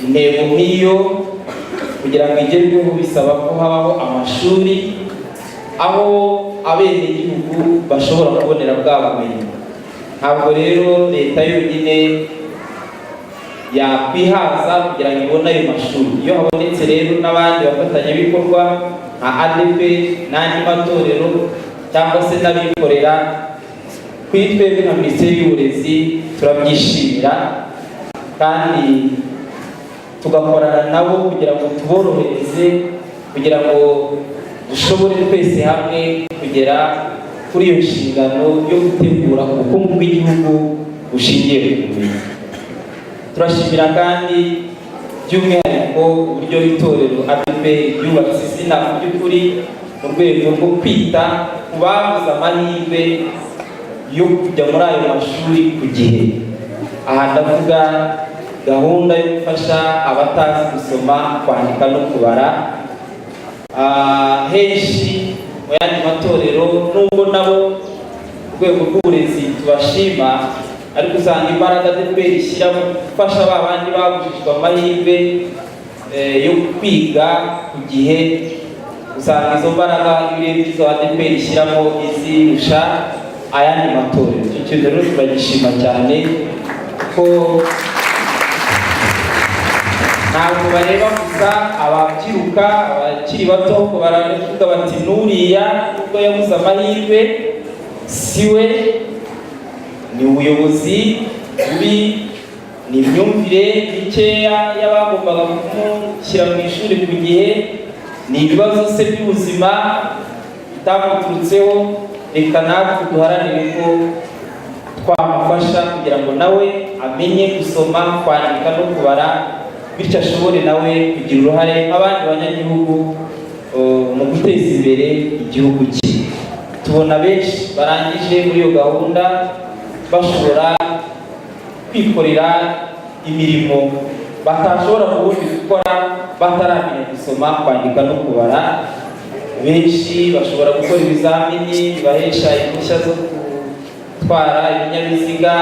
Intego nk'iyo kugira ngo igerweho bisaba ko habaho amashuri aho abenegihugu bashobora kubonera bwa bumenyi. Ntabwo rero leta yonyine yakwihaza kugira ngo ibone ayo mashuri. Iyo habonetse rero n'abandi bafatanyabikorwa nka ADP n'andi matorero cyangwa se n'abikorera, kuri twebwe nka Minisiteri y'Uburezi turabyishimira kandi tugakorana nabo kugira ngo tuborohereze, kugira ngo dushobore twese hamwe kugera kuri iyo nshingano yo gutegura ubukungu bw'igihugu bushingiye ku bumenyi. Turashimira kandi by'umwihariko uburyo itorero ADP ryubatse izina mu by'ukuri mu rwego rwo kwita ku babuze amahirwe yo kujya muri ayo mashuri ku gihe. Aha ndavuga gahunda yo gufasha abatazi gusoma, kwandika no kubara. Henshi mu yandi matorero nubwo nabo urwego rw'uburezi tubashima, ariko usanga imbaraga ADP ishyira mu gufasha ba bandi babujijwe amahirwe yo kwiga ku gihe, usanga izo mbaraga izo ADP ishyiramo izirusha ayandi matorero. Icyo kintu rero turagishima cyane ko ntabwo bareba gusa ababyiruka, abakiri bato ko baravuga bati n'uriya nubwo yabuze amahirwe siwe. Ni ubuyobozi bubi, ni imyumvire mikeya y'abagombaga kumushyira mu ishuri ku gihe, ni ibibazo se by'ubuzima bitamuturutseho. Reka natwe duharanire ko twamufasha kugira ngo nawe amenye gusoma, kwandika no kubara, bityo ashobore nawe kugira uruhare nk'abandi banyagihugu mu guteza imbere igihugu cye. Tubona benshi barangije muri iyo gahunda bashobora kwikorera imirimo batashobora ubundi gukora bataramenya gusoma, kwandika no kubara. Benshi bashobora gukora ibizamini bibahesha impushya zo gutwara ibinyabiziga,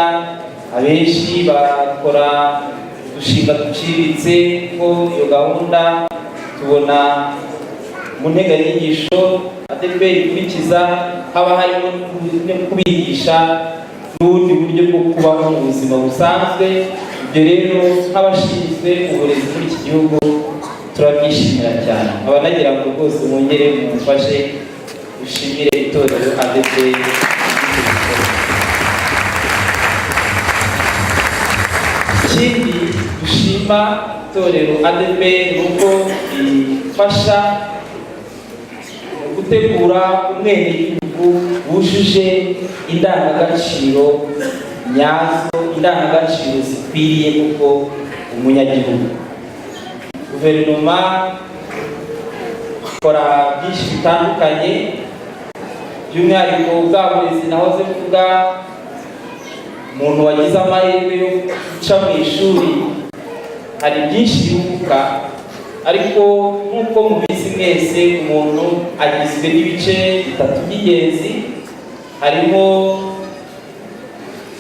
abenshi bakora udushinga duciriritse. Ko iyo gahunda tubona mu nteganyanyigisho ADP ikurikiza haba harimo no kubigisha n'ubundi buryo bwo kubaho mu buzima busanzwe. Ibyo rero nk'abashinzwe uburezi muri iki gihugu turabyishimira cyane. Abanagira ngo rwose mwongere mumufashe ushimire itorero ADP. Ikindi dushima itorero ADP nuko ifasha mu gutegura umwenegihugu wujuje indangagaciro nyazo, indangagaciro zikwiriye kuko umunyagihugu. Guverinoma ikora byinshi bitandukanye, by'umwihariko bwa burezi nahoze mvuga. Umuntu wagize amahirwe yo guca mu ishuri hari byinshi yunguka, ariko nk'uko mubizi mwese umuntu agizwe n'ibice bitatu by'ingenzi. Harimo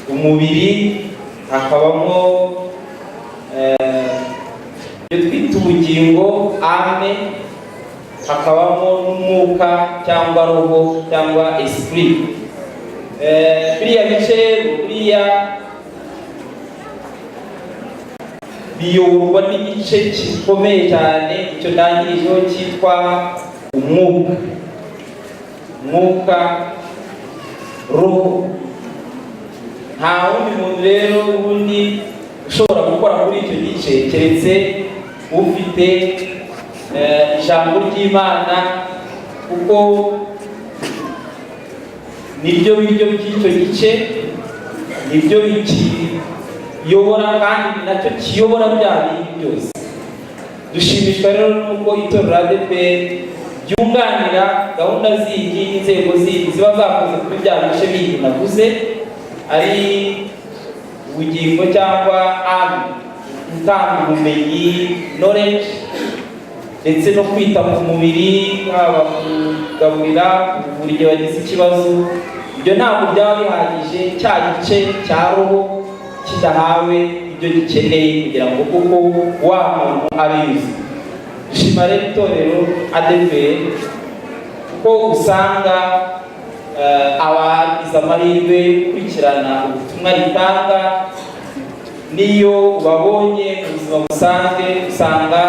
umubiri, hakabamo ibyo twita ubugingo ame, hakabamo n'umwuka cyangwa roho cyangwa esprit. Biriya bice buriya biyoborwa n'igice gikomeye cyane, icyo ndangirijeho cyitwa umwuka. Umwuka, roho. Nta wundi muntu rero ubundi ushobora gukora muri icyo gice keretse ufite ijambo ry'Imana, kuko nibyo biryo by'icyo gice, nibyo bikiyobora kandi ni nacyo kiyobora bya bindi byose. Dushimishwa rero n'uko itorero ADP byunganira gahunda zindi n'inzego zindi ziba zakoze kuri bya bice bindi navuze, ari ubugingo cyangwa gutanga ubumenyi, knowledge, ndetse no kwita ku mubiri, haba kugaburira, kuvura igihe bagize ikibazo, ibyo ntabwo byaba bihagije, cya gice cya roho kidahawe ibyo gikeneye kugira ngo kuko wa muntu abizi. Dushima rero itorero ADEPR ko usanga abagize amahirwe gukurikirana ubutumwa ritanga, niyo babonye mu buzima busanzwe usanga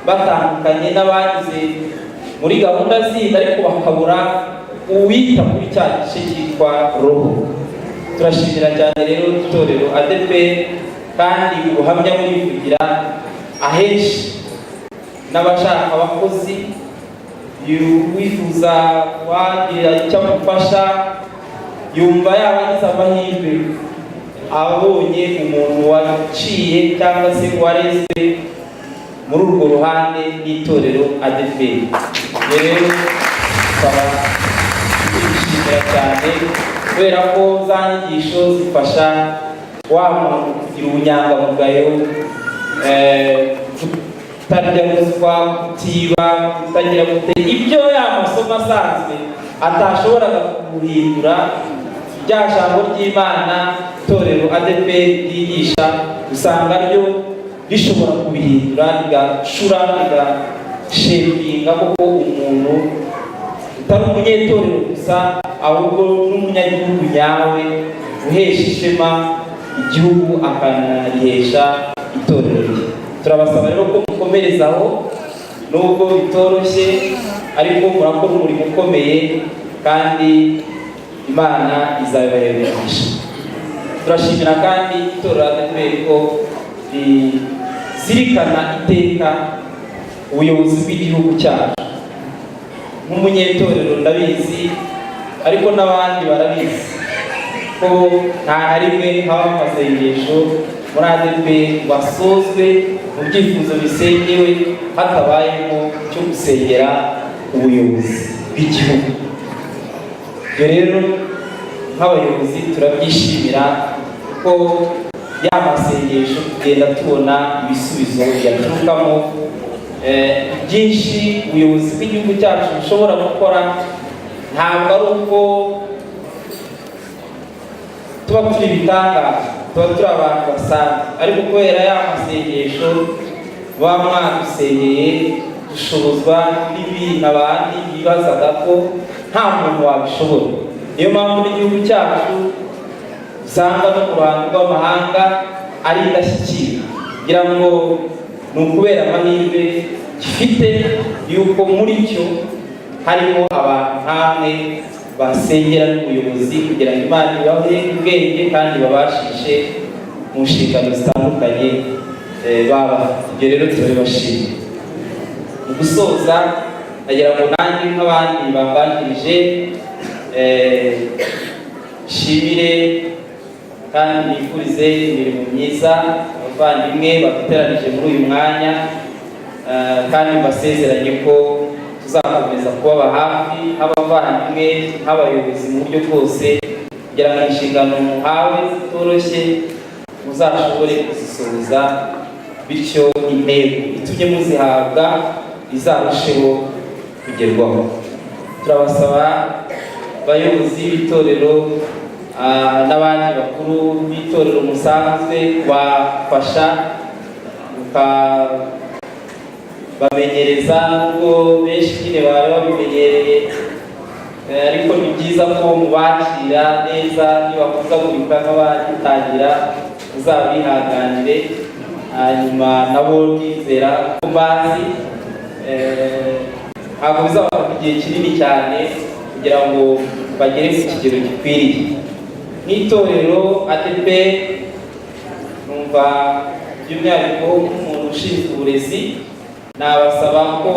batandukanye n'abagize muri gahunda zindi, ariko bakabura uwita kuri cya gice cyitwa roho. Turashimira cyane rero itorero ADEPR, kandi ubuhamya burivugira ahenshi n'abashaka abakozi, wifuza wagira icyo amufasha, yumva yaba agize amahirwe abonye umuntu waciye cyangwa se wareze muri urwo ruhande n'itorero ADEPR. Rero tukaba twishimira cyane kubera ko za nyigisho zifasha wa muntu kugira ubunyangamugayo, kutarya ruswa, kutiba, kutagira gutera ibyo y'amasomo asanzwe atashoboraga guhindura. Rya jambo ry'Imana itorero ADEPR ryigisha usanga ryo rishobora kubihindura, rigashura, rigashepinga kuko umuntu utari umunyetorero gusa ahubwo n'umunyagihugu nyawe uhesha ishema igihugu akanarihesha itorero rye. Turabasaba rero ko mukomerezaho nubwo bitoroshye, ariko murakora umurimo ukomeye kandi Imana izabibaheresha. Turashimira kandi itorero ADEPR ko rizirikana iteka ubuyobozi bw'igihugu cyacu. Nk'umunyetorero ndabizi, ariko n'abandi barabizi ko nta na rimwe haba amasengesho muri ADEPR wasozwe mu byifuzo bisengewe hatabayemo cyo gusengera ubuyobozi bw'igihugu. Ibyo rero nk'abayobozi turabyishimira ko ya masengesho tugenda tubona ibisubizo yaturukamo. Byinshi ubuyobozi bw'igihugu cyacu bushobora gukora ntabwo ari uko tuba turi ibitangaza, tuba turi abantu basanzwe, ariko kubera ya masengesho baba mwadusengeye dushobozwa n'ibintu abandi bibazaga ko nta muntu wabishobora. Niyo mpamvu n'igihugu cyacu usanga no ku ruhando rw'amahanga ari indashyikirwa, kugira ngo ni ukubera amahirwe gifite yuko muri cyo harimo abantu nk'amwe basengera n'ubuyobozi kugira ngo Imana ibahe ubwenge kandi babashishe mu nshingano zitandukanye baba. Ibyo rero turabibashimira. Mu gusoza nagira ngo nanjye nk'abandi bambanjirije nshimire kandi nifurize imirimo myiza abavandimwe baduteranije muri uyu mwanya, kandi mbasezeranye ko tuzakomeza kubaba hafi nk'abavandimwe, nk'abayobozi mu buryo bwose, kugira ngo inshingano muhawe zitoroshye muzashobore kuzisohoza, bityo intego itumye muzihabwa izarusheho kugerwaho. Turabasaba abayobozi b'itorero n'abandi bakuru b'itorero musanzwe bafasha bamenyereza, nubwo benshi nyine bari babimenyereye, ariko ni byiza ko mubakira neza, nibakuzagurika nk'abagitangira muzabihanganire. Hanyuma nabo nizera ko bazi, ntabwo bizabafata igihe kinini cyane kugira ngo bagere ku kigero gikwiriye. Nk'itorero ADEPR numva by'umwihariko nk'umuntu ushinzwe uburezi, nabasaba ko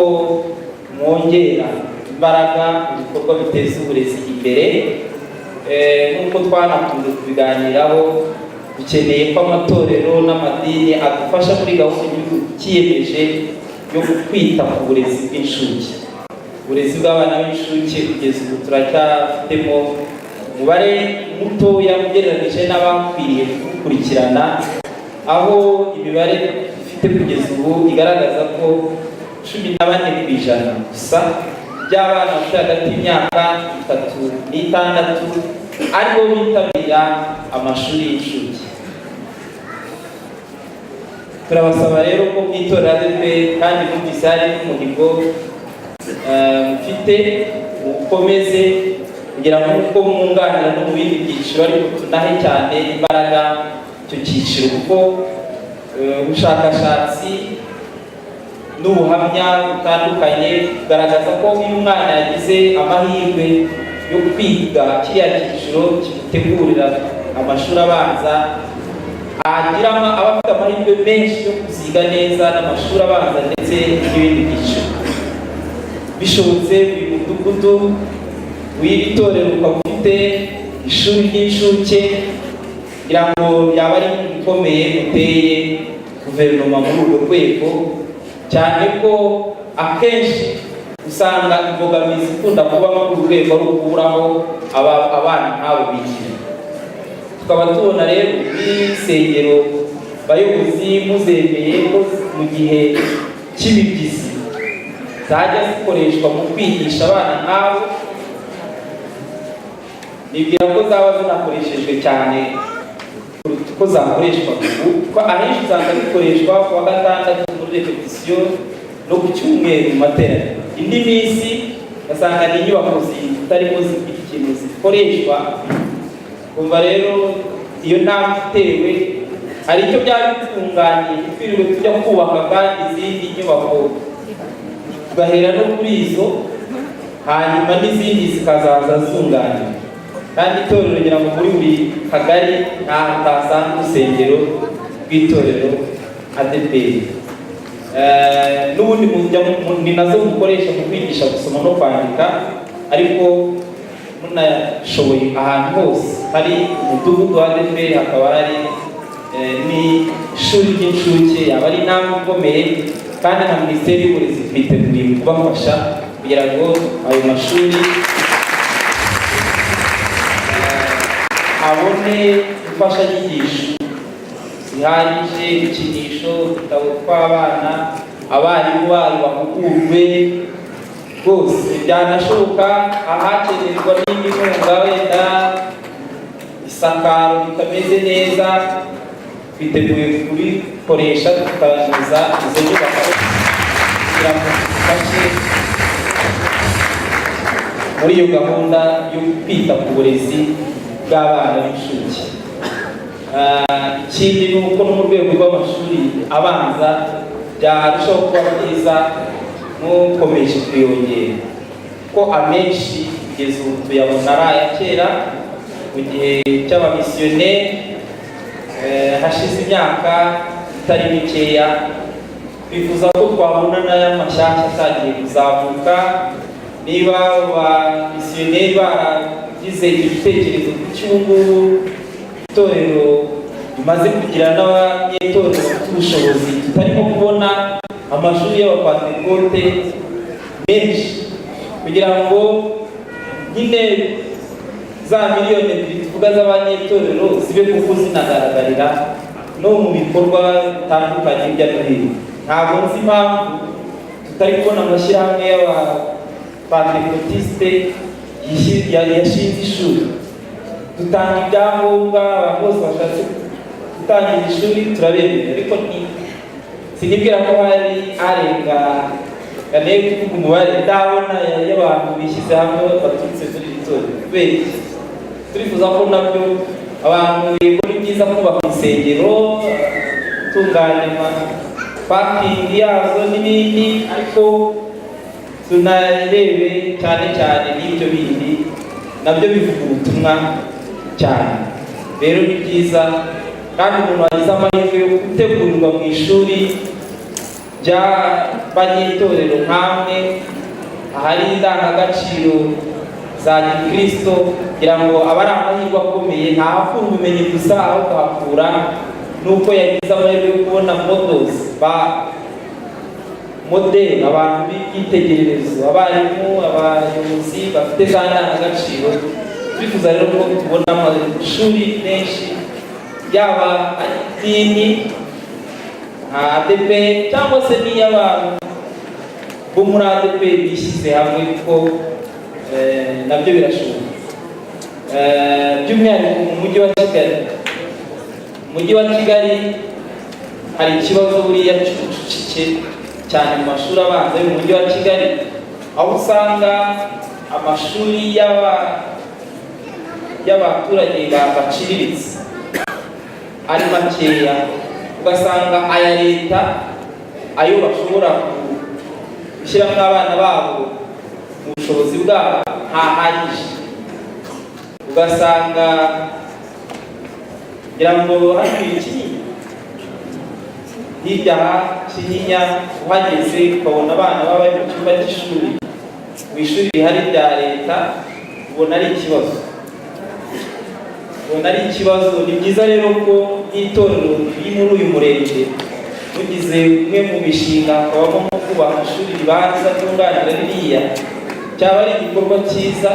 mwongera imbaraga mu bikorwa biteza uburezi imbere. Nk'uko twanakunze kubiganiraho, dukeneye ko amatorero n'amadini adufasha muri gahunda y'igihugu cyiyemeje yo kwita ku burezi bw'inshuke. Uburezi bw'abana b'inshuke kugeza ubu turacyafitemo umubare mutoya ugereranyije n'abakwiriye gukurikirana, aho imibare ifite kugeza ubu igaragaza ko 14% gusa by'abana bafite hagati y'imyaka 3 n'itandatu aribo bitabira amashuri y'incuke. Turabasaba rero ko mwitorera ADEPR kandi mwumvise hari n'umuhigo mufite ukomeze kugira ngo uko mwunganira no mu bindi byiciro, ariko tunahe cyane imbaraga icyo cyiciro, kuko ubushakashatsi n'ubuhamya butandukanye bugaragaza ko iyo umwana yagize amahirwe yo kwiga kiriya cyiciro kimutegurira amashuri abanza, aba afite amahirwe menshi yo kuziga neza n'amashuri abanza ndetse n'ibindi byiciro. Bishobotse buri mudugudu w'iri torero ukaba ufite ishuri ry'incuke, kugira ngo yaba ari ikomeye uteye guverinoma muri urwo rwego, cyane ko akenshi usanga imbogamizi ikunda kuba muri urwo rwego ari ukuburaho abana nk'abo bigira. Tukaba tubona rero n'isengero bayobozi muzemeye ko mu gihe cy'imibyizi zajya zikoreshwa mu kwigisha abana nk'abo, nibwira ko zaba zinakoreshejwe cyane ko zakoreshwa ubu, ko ahenshi usanga zikoreshwa ku wa gatandatu muri repetisiyo no ku cyumweru mu materaniro. Indi minsi ugasanga ni inyubako zitarimo zifite ikintu zikoreshwa. Kumva rero iyo ntambwe itewe hari icyo byaba bitunganiye, twiriwe tujya kubaka kandi izindi nyubako tugahera no kuri izo, hanyuma n'izindi zikazaza zunganira. Kandi itorero ngira ngo muri buri kagari ntaho utasanga urusengero rw'itorero ADEPR. N'ubundi ni nazo mukoresha mu kwigisha gusoma no kwandika, ariko munashoboye ahantu hose hari umudugudu wa ADEPR hakaba hari n'ishuri ry'incuke, yaba ari intambwe ikomeye, kandi na Minisiteri y'Uburezi twiteguye kubafasha kugira ngo ayo mashuri abone imfashanyigisho zihagije, ibikinisho, udutabo tw'abana, abarimu babo bahugurwe rwose. Byanashoboka ahakenerwa n'indi nkunga, wenda isakaro ritameze neza, twiteguye kubikoresha tukanoza izo nyubako kugira ngo dufashe muri iyo gahunda yo kwita ku burezi bw'abana b'incuke. Ikindi ni uko no mu rwego rw'amashuri abanza byarushaho kuba byiza n'ukomeje kwiyongera, ko amenshi kugeza ubu tuyabona ari aya kera mu gihe cy'abamisiyoneri. Hashize imyaka itari mikeya, twifuza ko twabona n'aya mashyashya atangiye kuzamuka. Niba abamisiyoneri baragize igitekerezo cy'ubungubu itorero rimaze kugira n'abanyetorero bafite ubushobozi, tutarimo kubona amashuri y'abapantekote menshi, kugira ngo nyine za miliyoni ebyiri tuvuga z'abanyetorero zibe kuko zinagaragarira no mu bikorwa bitandukanye hirya no hino. Ntabwo nzi impamvu tutari kubona amashyirahamwe y'abapantekotiste yashinze ishuri. Dutanga ibyangombwa, abantu bose bashatse gutangira ishuri turabemerera, ariko sinibwira ko hari arenga gane kuvuga umubare ndabona y'abantu bishyize hamwe baturutse muri iri torero. Kubera turifuza ko nabyo abantu yego ni byiza kubaka insengero, gutunganya pakingi yazo n'ibindi, ariko tunarebe cyane cyane n'ibyo bindi nabyo bivuga ubutumwa cyane. Rero ni byiza kandi umuntu wagize amahirwe yo gutegurirwa mu ishuri ry'abanyetorero nk'amwe, ahari indangagaciro za gikristo, kugira ngo aba ari amahirwe akomeye, ntahakura ubumenyi gusa ahubwo ahakura n'uko yagize amahirwe yo kubona modeli, abantu b'ibyitegererezo, abarimu, abayobozi bafite za ndangagaciro. Twifuza rero ko tubona amashuri menshi, yaba idini nka ADEPR cyangwa se n'iy'abantu bo muri ADEPR bishyize hamwe, kuko nabyo birashoboka. by'umwihariko mu mujyi wa Kigali. Umujyi wa Kigali hari ikibazo buriya cy'ubucucike cyane mu mashuri abanza yo mu mujyi wa Kigali, aho usanga amashuri y'abaturage baciriritse ari makeya, ugasanga aya leta ayo bashobora gushyiramo abana babo mu bushobozi bwabo ntahagije. Ugasanga ngira ngo hano iki hirya Kinyinya uhageze ukabona abana baba bari mu cyumba cy'ishuri, mu ishuri rihari rya leta, ubona ari ikibazo. Ni byiza rero ko n'itorero riri muri uyu murenge mugize umwe mu mishinga hakabamo nko kubaka ishuri ribanza ryunganira ririya, cyaba ari igikorwa cyiza,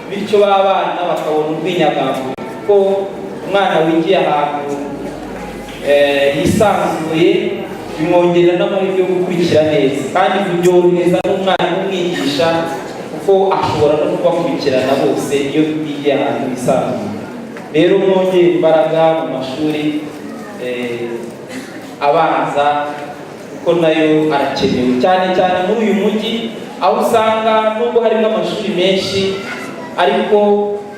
bityo b'abana bakabona ubwinyagambo, kuko umwana wigiye ahantu yisanzuye bimwongerera n'amahirwe yo gukurikira neza, kandi byorohereza n'umwana n'umwigisha kuko ashobora no kubakurikirana bose iyo bigiye ahantu yisanzuye. Rero mwongere imbaraga mu mashuri abanza kuko nayo arakenewe, cyane cyane muri uyu mujyi, aho usanga nubwo harimo amashuri menshi ariko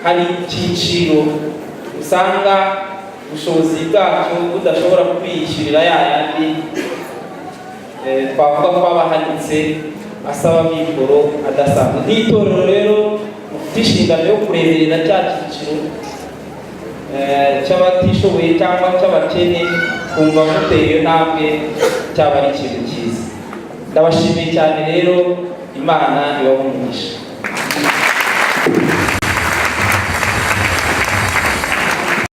hari icyiciro usanga ubushobozi bwacyo budashobora kwiyishyurira yayandi twavuga ko aba ahanitse asaba amikoro adasanzwe. Nk'itorero rero mufite inshingano yo kureberera cya cyiciro cy'abatishoboye cyangwa cy'abakene, kumva muteye iyo ntambwe cyaba ari ikintu cyiza. Ndabashimiye cyane rero, Imana ibahe umugisha.